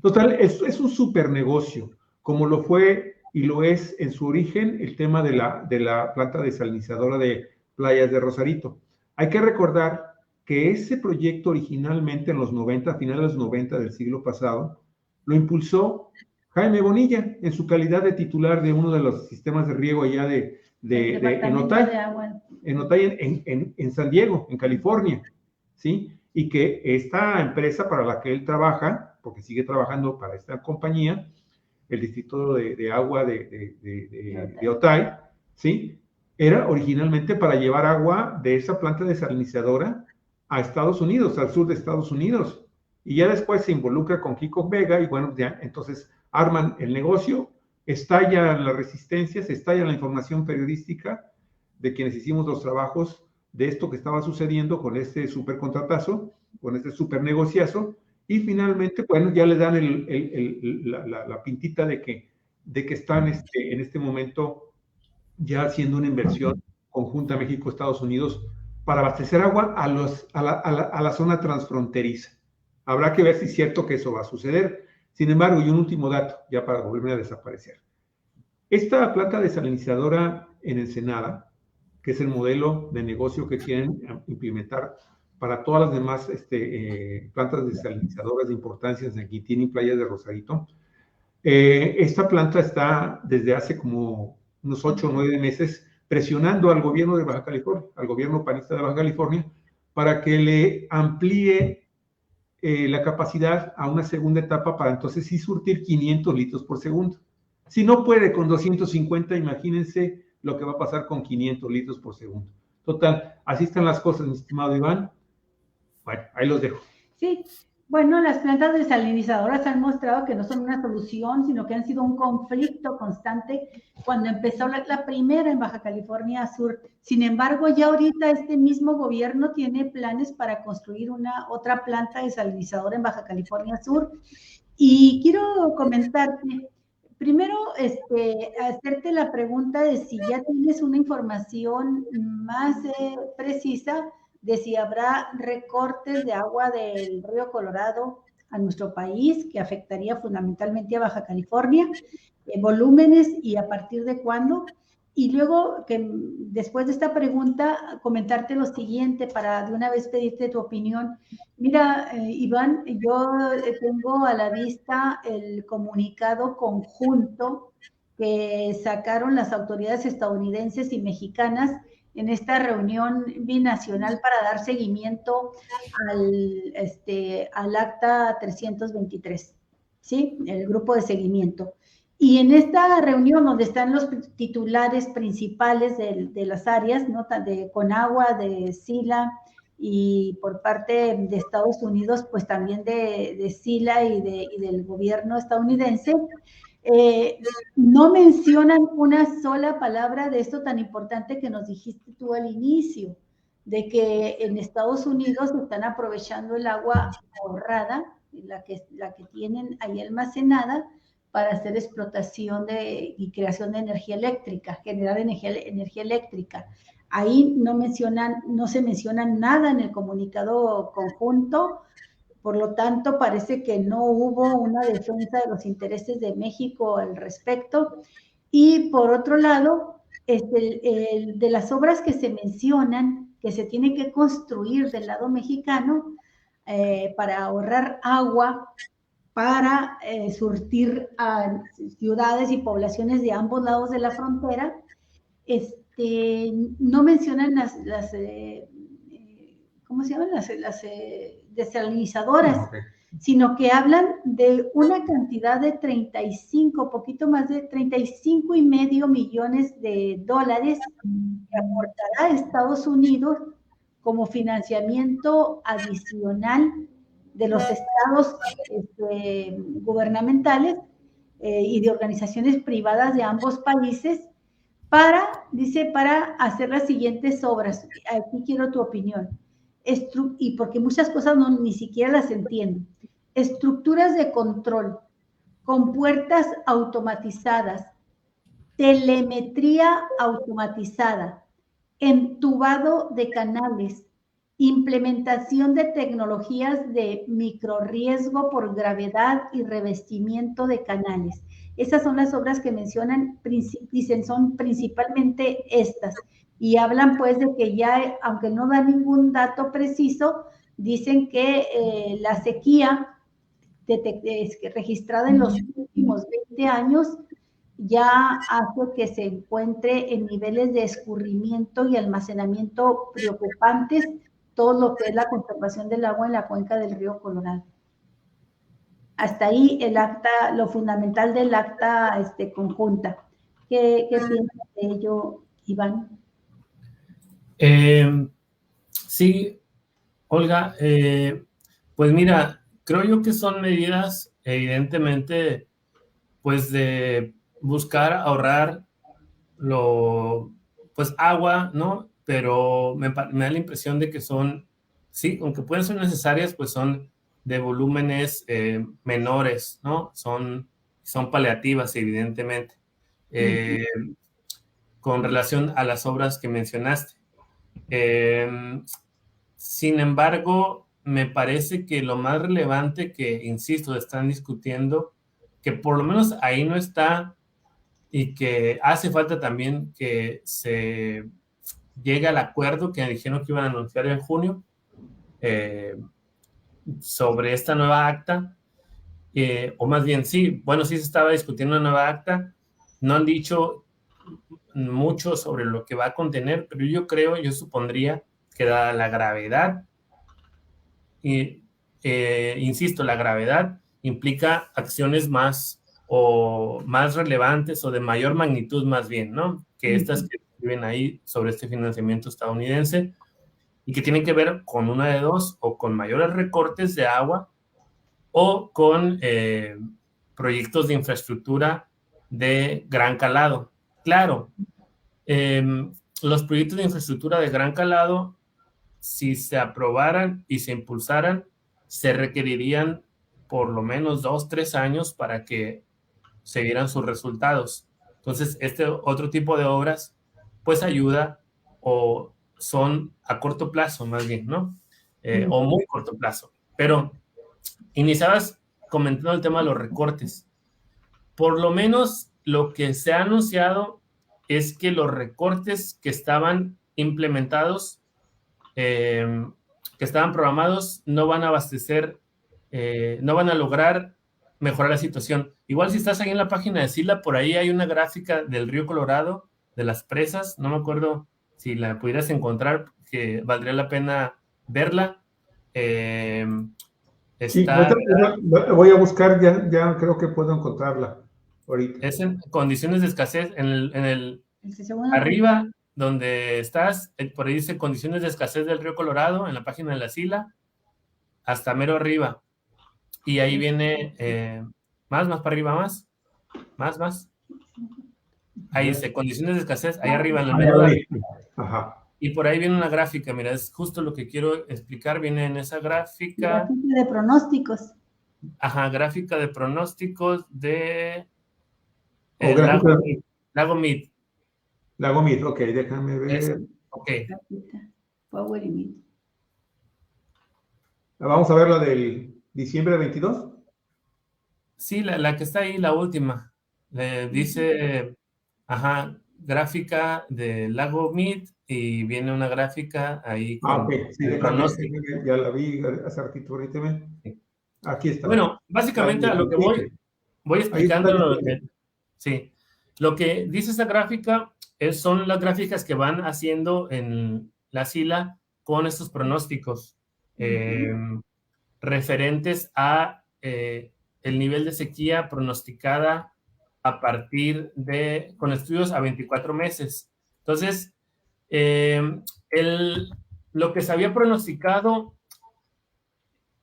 Total, es un super negocio, como lo fue y lo es en su origen el tema de la planta desalinizadora de Playas de Rosarito. Hay que recordar que ese proyecto originalmente en los 90, a finales de los 90 del siglo pasado, lo impulsó Jaime Bonilla en su calidad de titular de uno de los sistemas de riego allá en Otay, en San Diego, en California, ¿sí? Y que esta empresa para la que él trabaja, porque sigue trabajando para esta compañía, el Distrito de Agua de Otay, ¿sí? Era originalmente para llevar agua de esa planta desalinizadora a Estados Unidos, al sur de Estados Unidos. Y ya después se involucra con Kiko Vega y bueno, ya entonces arman el negocio, estallan las resistencias, estalla la información periodística de quienes hicimos los trabajos de esto que estaba sucediendo con este supercontratazo, con este super negociazo, y finalmente, bueno, ya le dan la pintita de que están en este momento ya haciendo una inversión conjunta México-Estados Unidos para abastecer agua a la zona transfronteriza. Habrá que ver si es cierto que eso va a suceder. Sin embargo, y un último dato, ya para volverme a desaparecer. Esta planta desalinizadora en Ensenada, que es el modelo de negocio que quieren implementar para todas las demás plantas desalinizadoras de importancia en San Quintín y Playa de Rosarito, esta planta está desde hace como unos 8 o 9 meses presionando al gobierno de Baja California, al gobierno panista de Baja California, para que le amplíe la capacidad a una segunda etapa para entonces sí surtir 500 litros por segundo. Si no puede con 250, imagínense lo que va a pasar con 500 litros por segundo. Total, así están las cosas, mi estimado Iván. Bueno, ahí los dejo. Sí, bueno, las plantas desalinizadoras han mostrado que no son una solución, sino que han sido un conflicto constante cuando empezó la primera en Baja California Sur. Sin embargo, ya ahorita este mismo gobierno tiene planes para construir otra planta desalinizadora en Baja California Sur. Y quiero comentarte, primero, hacerte la pregunta de si ya tienes una información más precisa de si habrá recortes de agua del río Colorado a nuestro país, que afectaría fundamentalmente a Baja California, volúmenes y a partir de cuándo. Y luego, después de esta pregunta, comentarte lo siguiente para de una vez pedirte tu opinión. Mira, Iván, yo tengo a la vista el comunicado conjunto que sacaron las autoridades estadounidenses y mexicanas en esta reunión binacional para dar seguimiento al acta 323, ¿sí? El grupo de seguimiento. Y en esta reunión donde están los titulares principales de las áreas, ¿no? De Conagua, de SILA y por parte de Estados Unidos, pues también de SILA y del gobierno estadounidense, no mencionan una sola palabra de esto tan importante que nos dijiste tú al inicio, de que en Estados Unidos están aprovechando el agua ahorrada, la que tienen ahí almacenada, para hacer explotación y creación de energía eléctrica, generar energía eléctrica. Ahí no se menciona nada en el comunicado conjunto. Por lo tanto, parece que no hubo una defensa de los intereses de México al respecto. Y por otro lado, de las obras que se mencionan, que se tienen que construir del lado mexicano para ahorrar agua, para surtir a ciudades y poblaciones de ambos lados de la frontera, no mencionan ¿cómo se llaman? Las desalinizadoras, okay, sino que hablan de una cantidad de 35, poquito más de 35.5 millones de dólares que aportará Estados Unidos como financiamiento adicional de los estados gubernamentales y de organizaciones privadas de ambos países para hacer las siguientes obras. Aquí quiero tu opinión. Y porque muchas cosas ni siquiera las entiendo. Estructuras de control con puertas automatizadas, telemetría automatizada, entubado de canales, implementación de tecnologías de microriesgo por gravedad y revestimiento de canales. Esas son las obras que mencionan, dicen, son principalmente estas. Y hablan pues de que ya, aunque no da ningún dato preciso, dicen que la sequía registrada en los últimos 20 años ya hace que se encuentre en niveles de escurrimiento y almacenamiento preocupantes todo lo que es la conservación del agua en la cuenca del río Colorado. Hasta ahí el acta, lo fundamental del acta conjunta. ¿Qué piensas de ello, Iván? Sí, Olga, pues mira, creo yo que son medidas evidentemente pues de buscar ahorrar pues agua, ¿no? Pero me da la impresión de que son, sí, aunque pueden ser necesarias, pues son de volúmenes menores, ¿no? Son paliativas, evidentemente, con relación a las obras que mencionaste. Sin embargo, me parece que lo más relevante que, insisto, están discutiendo, que por lo menos ahí no está y que hace falta también que se llegue al acuerdo que dijeron que iban a anunciar en junio sobre esta nueva acta, o más bien sí, bueno, sí se estaba discutiendo una nueva acta, no han dicho mucho sobre lo que va a contener, pero yo supondría que dada la gravedad, insisto, la gravedad implica acciones más relevantes o de mayor magnitud más bien, ¿no? Que estas que viven ahí sobre este financiamiento estadounidense y que tienen que ver con una de dos, o con mayores recortes de agua o con proyectos de infraestructura de gran calado. Claro, los proyectos de infraestructura de gran calado, si se aprobaran y se impulsaran, se requerirían por lo menos 2-3 años para que se vieran sus resultados. Entonces, este otro tipo de obras, pues ayuda o son a corto plazo, más bien, ¿no? O muy corto plazo. Pero iniciabas comentando el tema de los recortes. Por lo menos lo que se ha anunciado es que los recortes que estaban implementados, que estaban programados, no van a abastecer, no van a lograr mejorar la situación. Igual si estás ahí en la página de SILA, por ahí hay una gráfica del río Colorado, de las presas, no me acuerdo si la pudieras encontrar, que valdría la pena verla. Sí, Está, voy a buscar, ya creo que puedo encontrarla ahorita. es en condiciones de escasez, El segundo arriba donde estás, por ahí dice condiciones de escasez del río Colorado, en la página de la SILA, hasta mero arriba. Y ahí viene más para arriba, más. Ahí dice condiciones de escasez, ahí arriba en el menú de arriba. Ajá. Y por ahí viene una gráfica, mira, es justo lo que quiero explicar, viene en esa gráfica. Gráfica de pronósticos. Ajá, gráfica de pronósticos de Lago Mead. Lago Mead, ok, déjame ver. Ok. Power y Mead. Vamos a ver la del diciembre de 22. Sí, la que está ahí, la última. Dice, ajá, gráfica de Lago Mead y viene una gráfica ahí con ok, sí, el pronóstico. ya la vi hace ratito, ahorita. Aquí está. Bueno, básicamente a lo que voy explicando. Sí, lo que dice esta gráfica son las gráficas que van haciendo en la SILA con estos pronósticos referentes a el nivel de sequía pronosticada a partir con estudios a 24 meses. Entonces, lo que se había pronosticado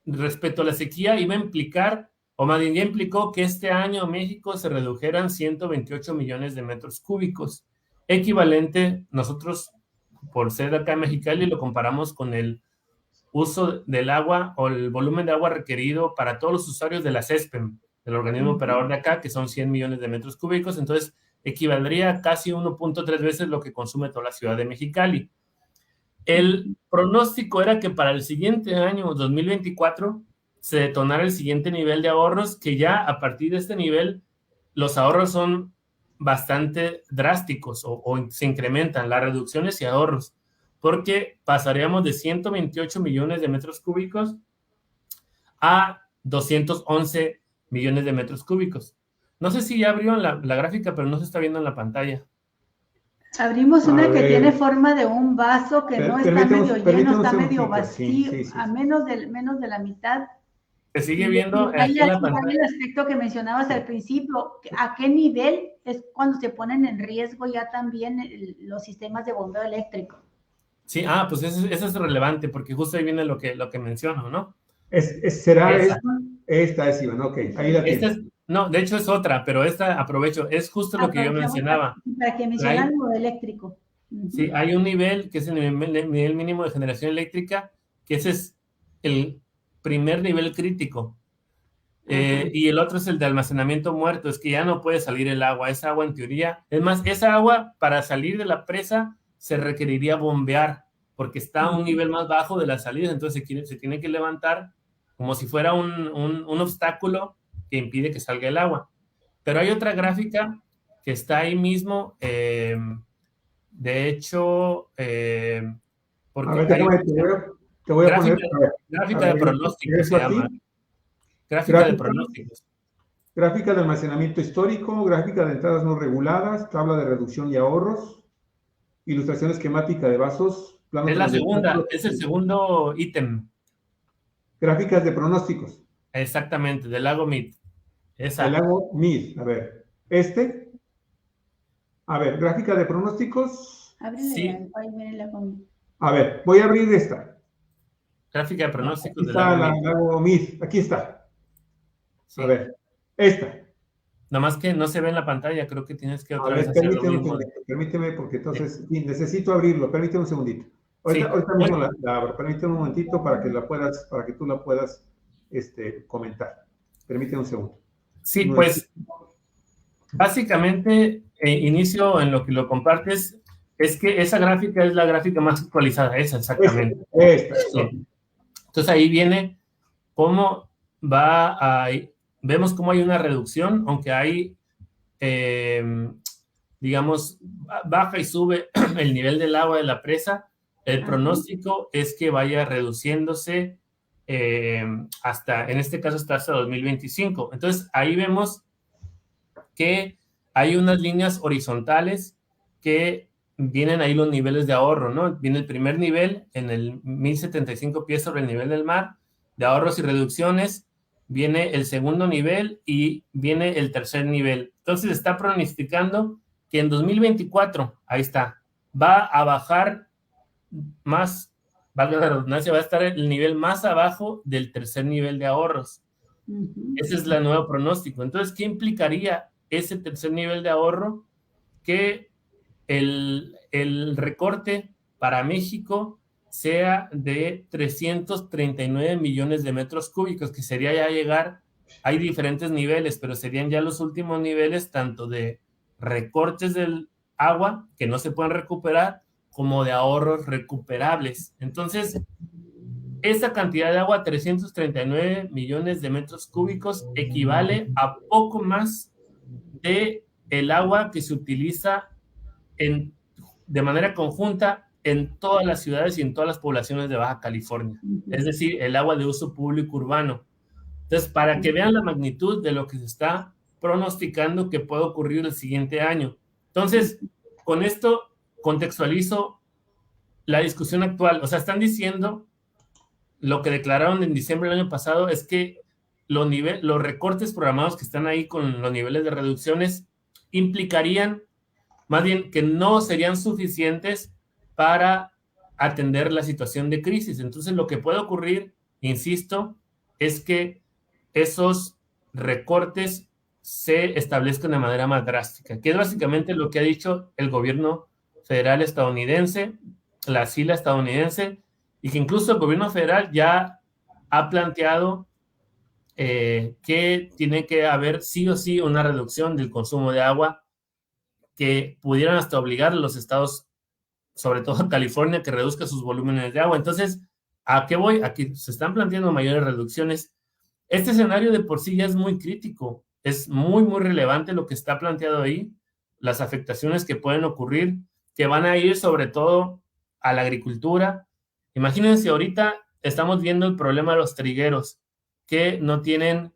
respecto a la sequía iba a implicar, o más bien ya implicó que este año en México se redujeran 128 millones de metros cúbicos, equivalente, nosotros, por ser de acá en Mexicali, lo comparamos con el uso del agua o el volumen de agua requerido para todos los usuarios de la CESPEM, del organismo operador de acá, que son 100 millones de metros cúbicos, entonces equivaldría a casi 1.3 veces lo que consume toda la ciudad de Mexicali. El pronóstico era que para el siguiente año, 2024, se detonara el siguiente nivel de ahorros, que ya a partir de este nivel los ahorros son bastante drásticos o se incrementan las reducciones y ahorros, porque pasaríamos de 128 millones de metros cúbicos a 211 millones de metros cúbicos. No sé si ya abrió la gráfica, pero no se está viendo en la pantalla. Abrimos una que tiene forma de un vaso que no está medio lleno, está medio vacío, sí. A menos de la mitad. Se sigue viendo aquí en la pantalla el aspecto que mencionabas al principio. ¿A qué nivel es cuando se ponen en riesgo ya también los sistemas de bombeo eléctrico? Sí, pues eso es relevante porque justo ahí viene lo que menciono, ¿no? ¿Será esta? Esta es Iván, ok, ahí la tienes. No, de hecho es otra, pero esta aprovecho, es justo lo que yo mencionaba. Para que mencionan lo eléctrico. Sí, hay un nivel que es el nivel mínimo de generación eléctrica, que ese es el primer nivel crítico. Y el otro es el de almacenamiento muerto, es que ya no puede salir el agua, esa agua en teoría, es más, esa agua para salir de la presa se requeriría bombear, porque está a un nivel más bajo de la salida, entonces se tiene que levantar como si fuera un obstáculo que impide que salga el agua. Pero hay otra gráfica que está ahí mismo, de hecho, porque a ver, te voy a poner gráfica de pronóstico se llama. Gráfica de pronósticos. Gráfica de almacenamiento histórico, gráfica de entradas no reguladas, tabla de reducción y ahorros, ilustración esquemática de vasos. Es la segunda, es el segundo ítem. Gráficas de pronósticos. Exactamente, del Lago Mead. Esa. El Lago Mead, a ver. A ver, gráfica de pronósticos. Sí. A ver, voy a abrir esta. Gráfica de pronósticos del Lago Mead. Aquí está. Sí. A ver, esta. Nomás que no se ve en la pantalla, creo que tienes que otra vez hacer lo mismo. Permíteme, porque entonces necesito abrirlo. Permíteme un segundito. Ahorita mismo la abro. Permíteme un momentito para que tú la puedas comentar. Permíteme un segundo. Sí, pues básicamente inicio en lo que lo compartes, es que esa gráfica es la gráfica más actualizada, esa exactamente. Esta. Sí. Entonces ahí viene cómo vemos cómo hay una reducción, aunque hay, digamos, baja y sube el nivel del agua de la presa, el pronóstico es que vaya reduciéndose hasta, en este caso, hasta 2025. Entonces ahí vemos que hay unas líneas horizontales que vienen ahí los niveles de ahorro, ¿no? Viene el primer nivel en el 1075 pies sobre el nivel del mar, de ahorros y reducciones, viene el segundo nivel y viene el tercer nivel. Entonces está pronosticando que en 2024, ahí está, va a bajar más, valga la redundancia, va a estar el nivel más abajo del tercer nivel de ahorros. Ese es el nuevo pronóstico. Entonces, ¿qué implicaría ese tercer nivel de ahorro? Que el recorte para México sea de 339 millones de metros cúbicos, que sería ya llegar, hay diferentes niveles, pero serían ya los últimos niveles, tanto de recortes del agua, que no se pueden recuperar, como de ahorros recuperables. Entonces, esa cantidad de agua, 339 millones de metros cúbicos, equivale a poco más de el agua que se utiliza de manera conjunta en todas las ciudades y en todas las poblaciones de Baja California. Es decir, el agua de uso público urbano. Entonces, para que vean la magnitud de lo que se está pronosticando que puede ocurrir el siguiente año. Entonces, con esto contextualizo la discusión actual. O sea, están diciendo, lo que declararon en diciembre del año pasado es que los recortes programados que están ahí con los niveles de reducciones implicarían, más bien, que no serían suficientes para atender la situación de crisis. Entonces, lo que puede ocurrir, insisto, es que esos recortes se establezcan de manera más drástica, que es básicamente lo que ha dicho el gobierno federal estadounidense, la SILA estadounidense, y que incluso el gobierno federal ya ha planteado que tiene que haber sí o sí una reducción del consumo de agua, que pudieran hasta obligar a los estados, sobre todo California, que reduzca sus volúmenes de agua. Entonces, ¿a qué voy? Aquí se están planteando mayores reducciones. Este escenario de por sí ya es muy crítico, es muy, muy relevante lo que está planteado ahí, las afectaciones que pueden ocurrir, que van a ir sobre todo a la agricultura. Imagínense, ahorita estamos viendo el problema de los trigueros, que no tienen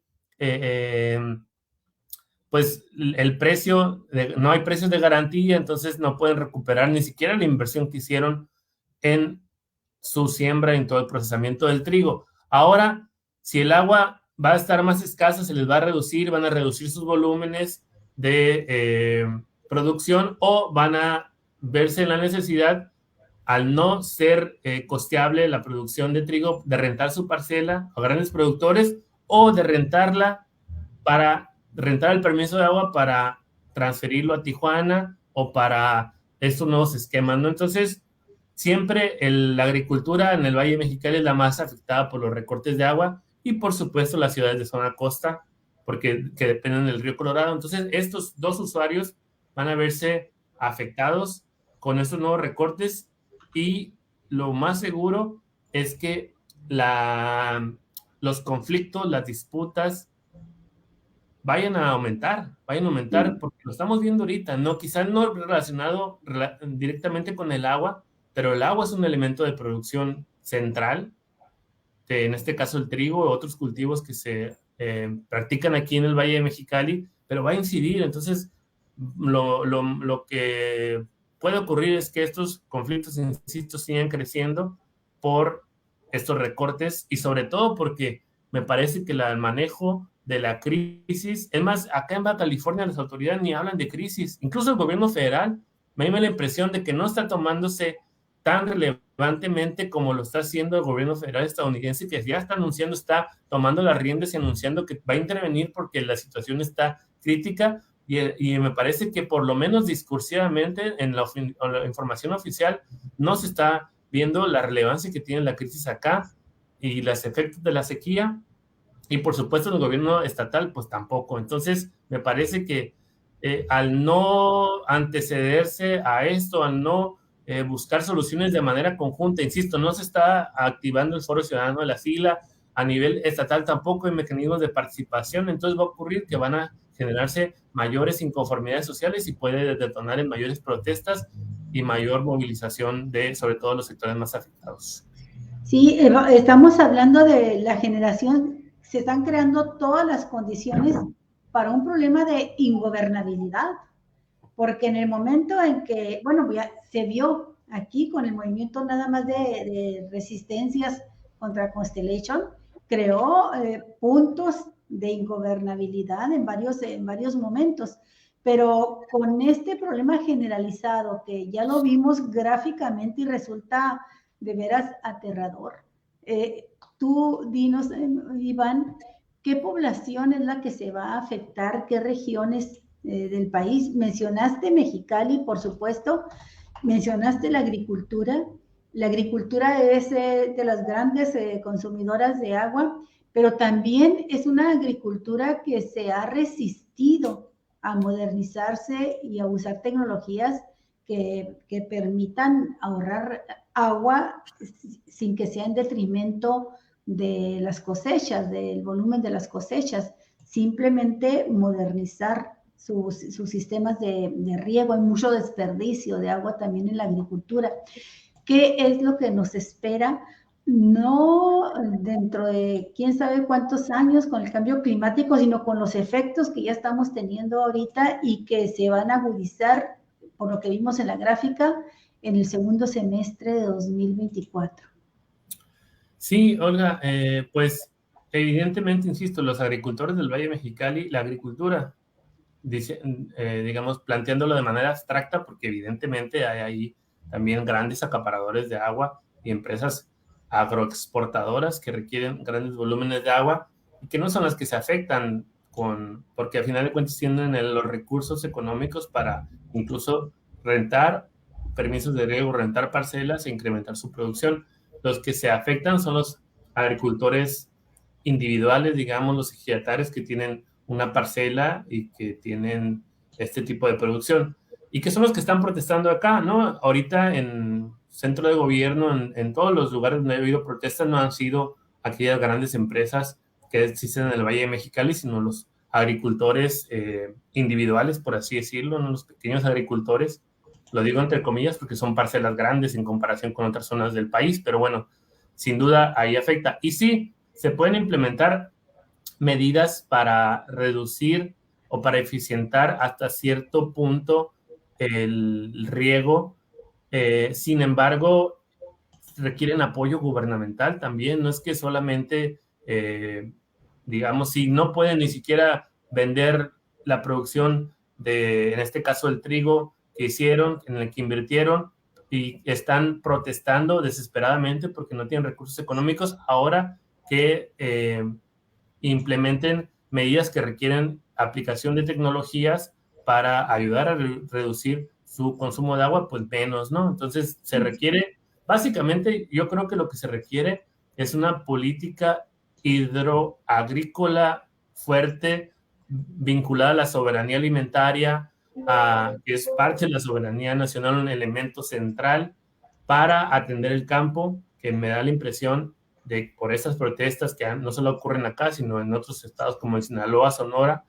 pues el precio, no hay precios de garantía, entonces no pueden recuperar ni siquiera la inversión que hicieron en su siembra, en todo el procesamiento del trigo. Ahora, si el agua va a estar más escasa, se les va a reducir, van a reducir sus volúmenes de producción, o van a verse en la necesidad, al no ser costeable la producción de trigo, de rentar su parcela a grandes productores, o de rentarla para rentar el permiso de agua para transferirlo a Tijuana, o para estos nuevos esquemas, ¿no? Entonces, siempre la agricultura en el Valle de Mexicali es la más afectada por los recortes de agua, y por supuesto las ciudades de zona costa, porque que dependen del río Colorado. Entonces, estos dos usuarios van a verse afectados con estos nuevos recortes, y lo más seguro es que los conflictos, las disputas vayan a aumentar, porque lo estamos viendo ahorita, ¿no? Quizás no relacionado directamente con el agua, pero el agua es un elemento de producción central, en este caso el trigo o otros cultivos que se practican aquí en el Valle de Mexicali, pero va a incidir. Entonces, lo que puede ocurrir es que estos conflictos, insisto, sigan creciendo por estos recortes, y sobre todo porque me parece que el manejo de la crisis, es más, acá en Baja California las autoridades ni hablan de crisis, incluso el gobierno federal, me da la impresión de que no está tomándose tan relevantemente como lo está haciendo el gobierno federal estadounidense, que ya está anunciando, está tomando las riendas y anunciando que va a intervenir porque la situación está crítica, y me parece que por lo menos discursivamente en la información oficial no se está viendo la relevancia que tiene la crisis acá y los efectos de la sequía. Y por supuesto el gobierno estatal pues tampoco. Entonces me parece que al no antecederse a esto, al no buscar soluciones de manera conjunta, insisto, no se está activando el Foro Ciudadano de la SILA, a nivel estatal tampoco hay mecanismos de participación. Entonces va a ocurrir que van a generarse mayores inconformidades sociales y puede detonar en mayores protestas y mayor movilización de sobre todo los sectores más afectados. Sí, estamos hablando de la generación. Se están creando todas las condiciones para un problema de ingobernabilidad. porque en el momento en que, bueno, ya se vio aquí con el movimiento nada más de resistencias contra Constellation, creó puntos de ingobernabilidad en varios momentos, pero con este problema generalizado que ya lo vimos gráficamente y resulta de veras aterrador. Tú dinos, Iván, ¿qué población es la que se va a afectar? ¿Qué regiones del país? Mencionaste Mexicali, por supuesto, mencionaste la agricultura. La agricultura es de las grandes consumidoras de agua, pero también es una agricultura que se ha resistido a modernizarse y a usar tecnologías que permitan ahorrar agua sin que sea en detrimento de las cosechas, del volumen de las cosechas, simplemente modernizar sus sistemas de riego. Hay mucho desperdicio de agua también en la agricultura. ¿Qué es lo que nos espera? No dentro de quién sabe cuántos años con el cambio climático, sino con los efectos que ya estamos teniendo ahorita y que se van a agudizar, por lo que vimos en la gráfica, en el segundo semestre de 2024. Sí, Olga, pues evidentemente, insisto, los agricultores del Valle Mexicali, la agricultura, digamos, planteándolo de manera abstracta, porque evidentemente hay ahí también grandes acaparadores de agua y empresas agroexportadoras que requieren grandes volúmenes de agua y que no son las que se afectan porque al final de cuentas tienen los recursos económicos para incluso rentar permisos de riego, rentar parcelas e incrementar su producción. Los que se afectan son los agricultores individuales, digamos, los ejidatarios que tienen una parcela y que tienen este tipo de producción. Y que son los que están protestando acá, ¿no? Ahorita en centro de gobierno, en todos los lugares donde ha habido protestas, no han sido aquellas grandes empresas que existen en el Valle de Mexicali, sino los agricultores individuales, por así decirlo, ¿no? Los pequeños agricultores. Lo digo entre comillas porque son parcelas grandes en comparación con otras zonas del país, pero bueno, sin duda ahí afecta. Y sí, se pueden implementar medidas para reducir o para eficientar hasta cierto punto el riego. Sin embargo, requieren apoyo gubernamental también. No es que solamente, digamos, si no pueden ni siquiera vender la producción en este caso, el trigo que hicieron, en el que invirtieron, y están protestando desesperadamente porque no tienen recursos económicos, ahora que implementen medidas que requieren aplicación de tecnologías para ayudar a reducir su consumo de agua, pues menos, ¿no? Entonces se requiere, básicamente yo creo que lo que se requiere es una política hidroagrícola fuerte, vinculada a la soberanía alimentaria, que es parte de la soberanía nacional, un elemento central para atender el campo, que me da la impresión de por estas protestas que no solo ocurren acá, sino en otros estados como en Sinaloa, Sonora,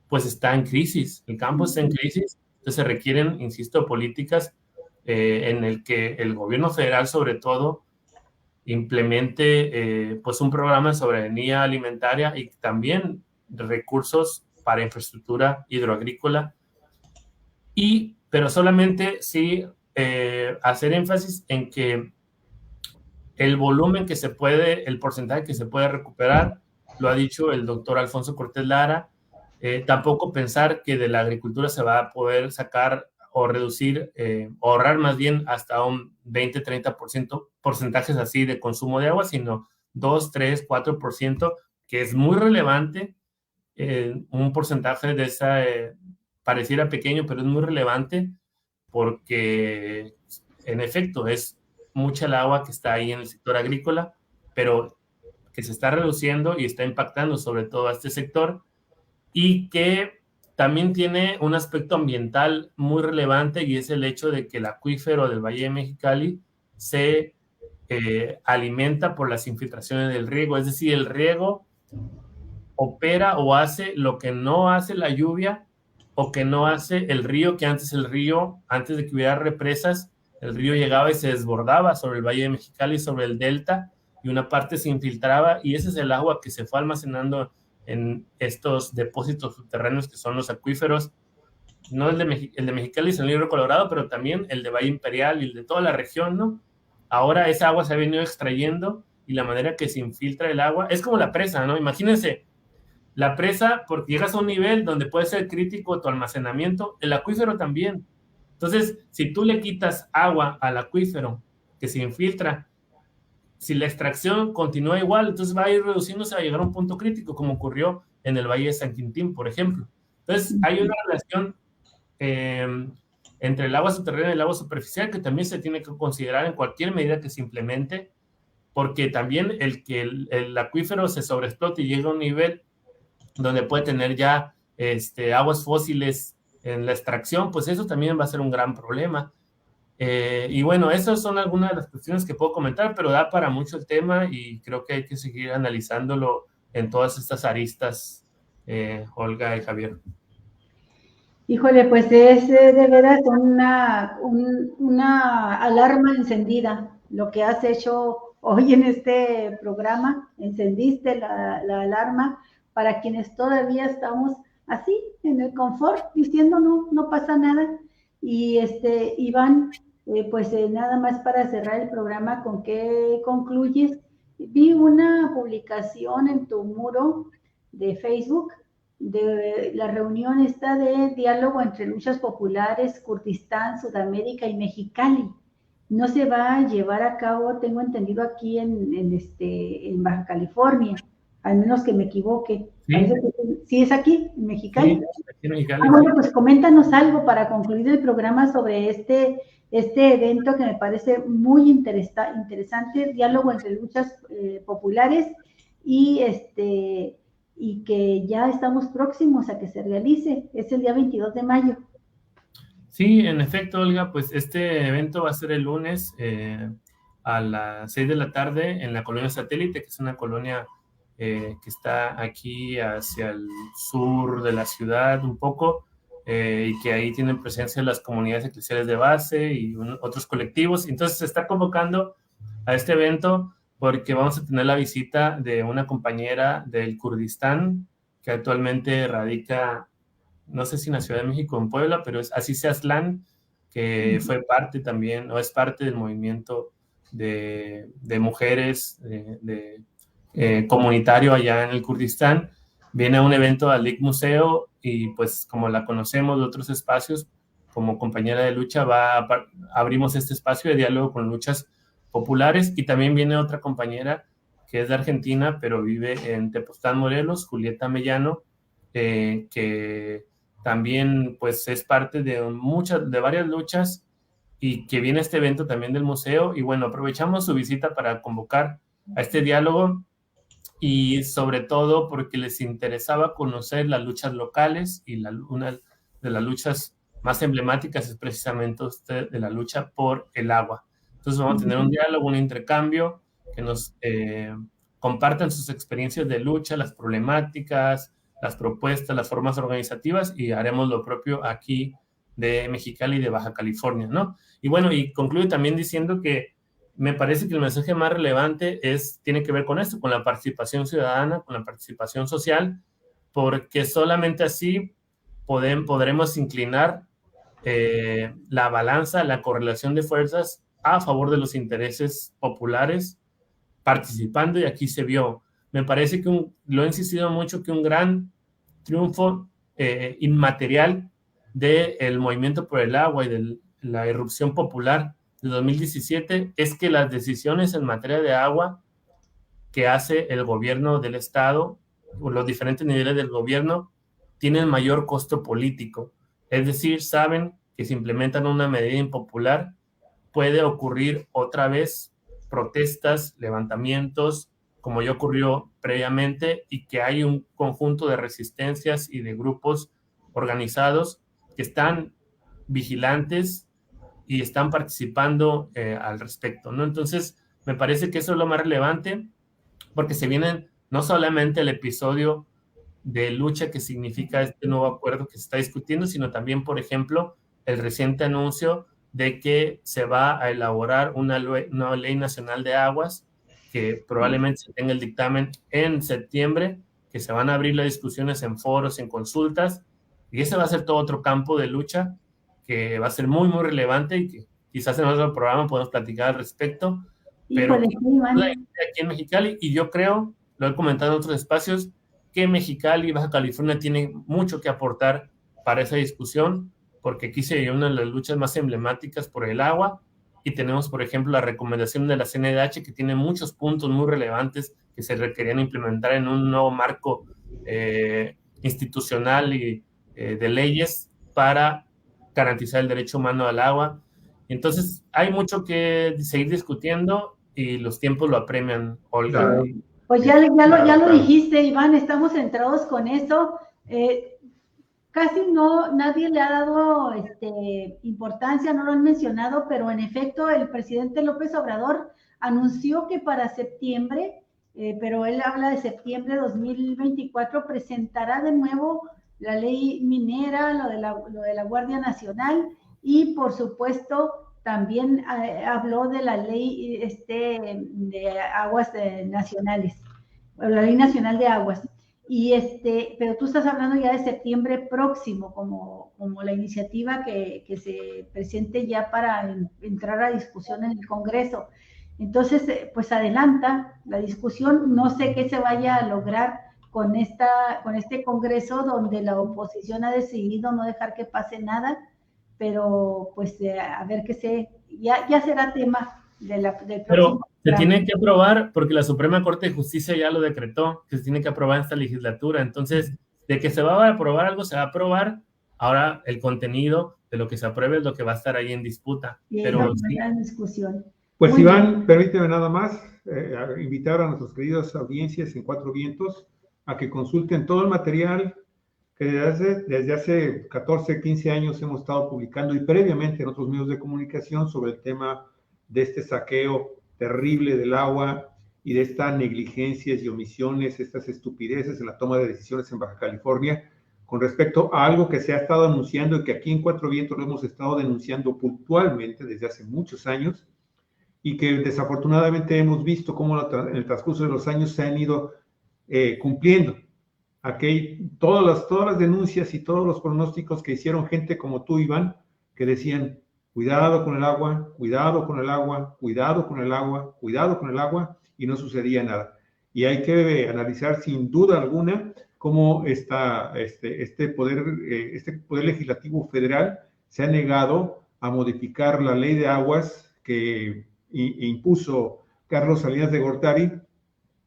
pues está en crisis, el campo está en crisis, entonces se requieren, insisto, políticas en el que el gobierno federal sobre todo implemente pues un programa de soberanía alimentaria y también recursos para infraestructura hidroagrícola, pero solamente sí hacer énfasis en que el volumen que se puede, el porcentaje que se puede recuperar, lo ha dicho el doctor Alfonso Cortés Lara. Tampoco pensar que de la agricultura se va a poder sacar o reducir, ahorrar más bien hasta un 20-30% porcentajes así de consumo de agua, sino 2, 3, 4%, que es muy relevante. Un porcentaje de esa pareciera pequeño, pero es muy relevante porque en efecto es mucha el agua que está ahí en el sector agrícola, pero que se está reduciendo y está impactando sobre todo a este sector y que también tiene un aspecto ambiental muy relevante y es el hecho de que el acuífero del Valle de Mexicali se alimenta por las infiltraciones del riego, es decir, el riego opera o hace lo que no hace la lluvia o que no hace el río, que antes antes de que hubiera represas, el río llegaba y se desbordaba sobre el Valle de Mexicali, sobre el delta, y una parte se infiltraba, y ese es el agua que se fue almacenando en estos depósitos subterráneos que son los acuíferos, no el de Mexicali y San Luis Río Colorado, pero también el de Valle Imperial y el de toda la región, ¿no? Ahora esa agua se ha venido extrayendo y la manera que se infiltra el agua es como la presa, ¿no? Imagínense, la presa, porque llegas a un nivel donde puede ser crítico tu almacenamiento, el acuífero también. Entonces, si tú le quitas agua al acuífero que se infiltra, si la extracción continúa igual, entonces va a ir reduciéndose a llegar a un punto crítico, como ocurrió en el Valle de San Quintín, por ejemplo. Entonces, hay una relación entre el agua subterránea y el agua superficial que también se tiene que considerar en cualquier medida que se implemente, porque también el que el acuífero se sobreexplote y llegue a un nivel donde puede tener ya aguas fósiles en la extracción, pues eso también va a ser un gran problema. Y bueno, esas son algunas de las cuestiones que puedo comentar, pero da para mucho el tema y creo que hay que seguir analizándolo en todas estas aristas, Olga y Javier. Híjole, pues es de veras una alarma encendida lo que has hecho hoy en este programa. Encendiste la alarma para quienes todavía estamos así, en el confort, diciendo no pasa nada. Y Iván, pues nada más para cerrar el programa, ¿con qué concluyes? Vi una publicación en tu muro de Facebook de la reunión esta de diálogo entre luchas populares, Kurdistán, Sudamérica y Mexicali. No se va a llevar a cabo, tengo entendido, aquí en Baja California, al menos que me equivoque. Sí, sí es aquí, en Mexicali. Sí, aquí en Mexicali. Bueno, pues coméntanos algo para concluir el programa sobre este evento que me parece muy interesante, diálogo entre luchas populares y y que ya estamos próximos a que se realice. Es el día 22 de mayo. Sí, en efecto, Olga, pues este evento va a ser el lunes a las 6 de la tarde en la colonia Satélite, que es una colonia que está aquí hacia el sur de la ciudad un poco, y que ahí tienen presencia las comunidades eclesiales de base y otros colectivos. Entonces se está convocando a este evento porque vamos a tener la visita de una compañera del Kurdistán que actualmente radica, no sé si en la Ciudad de México o en Puebla, pero es Aziz Aslan, que fue parte también, o es parte del movimiento de mujeres comunitario allá en el Kurdistán. Viene a un evento al LIC Museo y pues como la conocemos de otros espacios, como compañera de lucha, abrimos este espacio de diálogo con luchas populares, y también viene otra compañera que es de Argentina, pero vive en Tepoztlán, Morelos, Julieta Mellano, que también pues es parte de varias luchas y que viene a este evento también del museo. Y bueno, aprovechamos su visita para convocar a este diálogo y sobre todo porque les interesaba conocer las luchas locales, y una de las luchas más emblemáticas es precisamente de la lucha por el agua. Entonces vamos a tener un diálogo, un intercambio, que nos compartan sus experiencias de lucha, las problemáticas, las propuestas, las formas organizativas, y haremos lo propio aquí de Mexicali y de Baja California, ¿no? Y bueno, y concluyo también diciendo que me parece que el mensaje más relevante tiene que ver con esto, con la participación ciudadana, con la participación social, porque solamente así podremos inclinar la balanza, la correlación de fuerzas a favor de los intereses populares, participando, y aquí se vio. Me parece que lo he insistido mucho, que un gran triunfo inmaterial del movimiento por el agua y de la irrupción popular de 2017 es que las decisiones en materia de agua que hace el gobierno del estado o los diferentes niveles del gobierno tienen mayor costo político. Es decir, saben que si implementan una medida impopular puede ocurrir otra vez protestas, levantamientos, como ya ocurrió previamente, y que hay un conjunto de resistencias y de grupos organizados que están vigilantes y están participando al respecto, ¿no? Entonces, me parece que eso es lo más relevante, porque se vienen no solamente el episodio de lucha que significa este nuevo acuerdo que se está discutiendo, sino también, por ejemplo, el reciente anuncio de que se va a elaborar una ley nacional de aguas, que probablemente se tenga el dictamen en septiembre, que se van a abrir las discusiones en foros, en consultas, Y ese va a ser todo otro campo de lucha que va a ser muy, muy relevante y que quizás en otro programa podemos platicar al respecto. Pero aquí en Mexicali, y yo creo, lo he comentado en otros espacios, que Mexicali y Baja California tienen mucho que aportar para esa discusión, porque aquí se dio una de las luchas más emblemáticas por el agua, y tenemos, por ejemplo, la recomendación de la CNDH, que tiene muchos puntos muy relevantes que se requerían implementar en un nuevo marco institucional y de leyes para garantizar el derecho humano al agua. Entonces, hay mucho que seguir discutiendo y los tiempos lo apremian, Olga. Claro. Pues ya lo dijiste, Iván, estamos centrados con eso. Casi nadie le ha dado importancia, no lo han mencionado, pero en efecto el presidente López Obrador anunció que para septiembre, pero él habla de septiembre de 2024, presentará de nuevo la ley minera, lo de la Guardia Nacional, y por supuesto también habló de la ley de aguas nacionales, la ley nacional de aguas. Y pero tú estás hablando ya de septiembre próximo, como la iniciativa que se presente ya para entrar a discusión en el Congreso. Entonces, pues adelanta la discusión. No sé qué se vaya a lograr con este Congreso, donde la oposición ha decidido no dejar que pase nada, pero pues a ver qué ya será tema del próximo. Pero se tiene que aprobar porque la Suprema Corte de Justicia ya lo decretó, que se tiene que aprobar en esta legislatura. Entonces, de que se va a aprobar algo, se va a aprobar. Ahora el contenido de lo que se apruebe es lo que va a estar ahí en disputa. Sí, pero en discusión. Pues muy Iván, bien. Permíteme nada más invitar a nuestras queridas audiencias en Cuatro Vientos a que consulten todo el material que desde hace 14, 15 años hemos estado publicando y previamente en otros medios de comunicación sobre el tema de este saqueo terrible del agua y de estas negligencias y omisiones, estas estupideces en la toma de decisiones en Baja California con respecto a algo que se ha estado anunciando y que aquí en Cuatro Vientos lo hemos estado denunciando puntualmente desde hace muchos años y que desafortunadamente hemos visto cómo en el transcurso de los años se han ido cumpliendo. Aquí todas las denuncias y todos los pronósticos que hicieron gente como tú, Iván, que decían cuidado con el agua, cuidado con el agua, cuidado con el agua, cuidado con el agua, y no sucedía nada. Y hay que analizar sin duda alguna cómo este poder legislativo federal se ha negado a modificar la ley de aguas que impuso Carlos Salinas de Gortari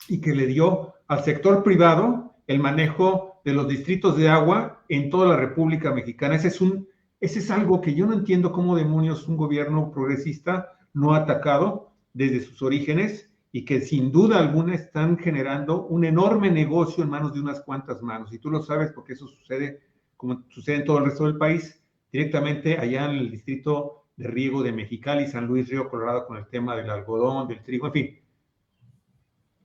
y que le dio al sector privado el manejo de los distritos de agua en toda la República Mexicana. Ese es algo que yo no entiendo cómo demonios un gobierno progresista no ha atacado desde sus orígenes y que sin duda alguna están generando un enorme negocio en manos de unas cuantas manos. Y tú lo sabes porque eso sucede, como sucede en todo el resto del país, directamente allá en el distrito de riego de Mexicali, San Luis Río Colorado, con el tema del algodón, del trigo, en fin.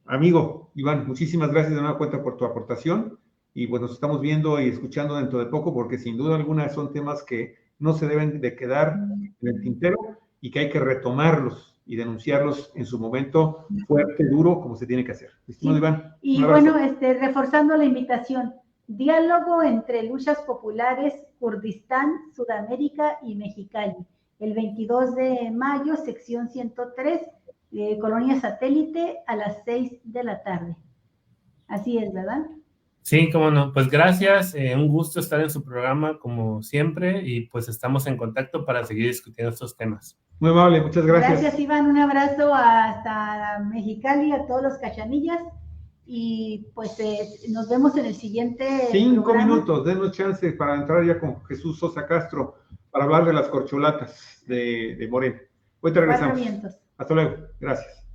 Amigo Iván, muchísimas gracias de nueva cuenta por tu aportación y pues nos estamos viendo y escuchando dentro de poco porque sin duda alguna son temas que no se deben de quedar en el tintero y que hay que retomarlos y denunciarlos en su momento fuerte, duro, como se tiene que hacer. Estimado Iván. Y bueno, reforzando la invitación, diálogo entre luchas populares, Kurdistán, Sudamérica y Mexicali, el 22 de mayo, sección 103, Colonia Satélite, a las 6 de la tarde. Así es, ¿verdad? Sí, cómo no. Pues gracias, un gusto estar en su programa como siempre y pues estamos en contacto para seguir discutiendo estos temas. Muy amable, muchas gracias. Gracias, Iván, un abrazo hasta Mexicali, a todos los cachanillas y pues nos vemos en el siguiente 5 programa. minutos, denos chance para entrar ya con Jesús Sosa Castro para hablar de las corcholatas de Morena. Hoy te regresamos. 4 vientos. Hasta luego, gracias.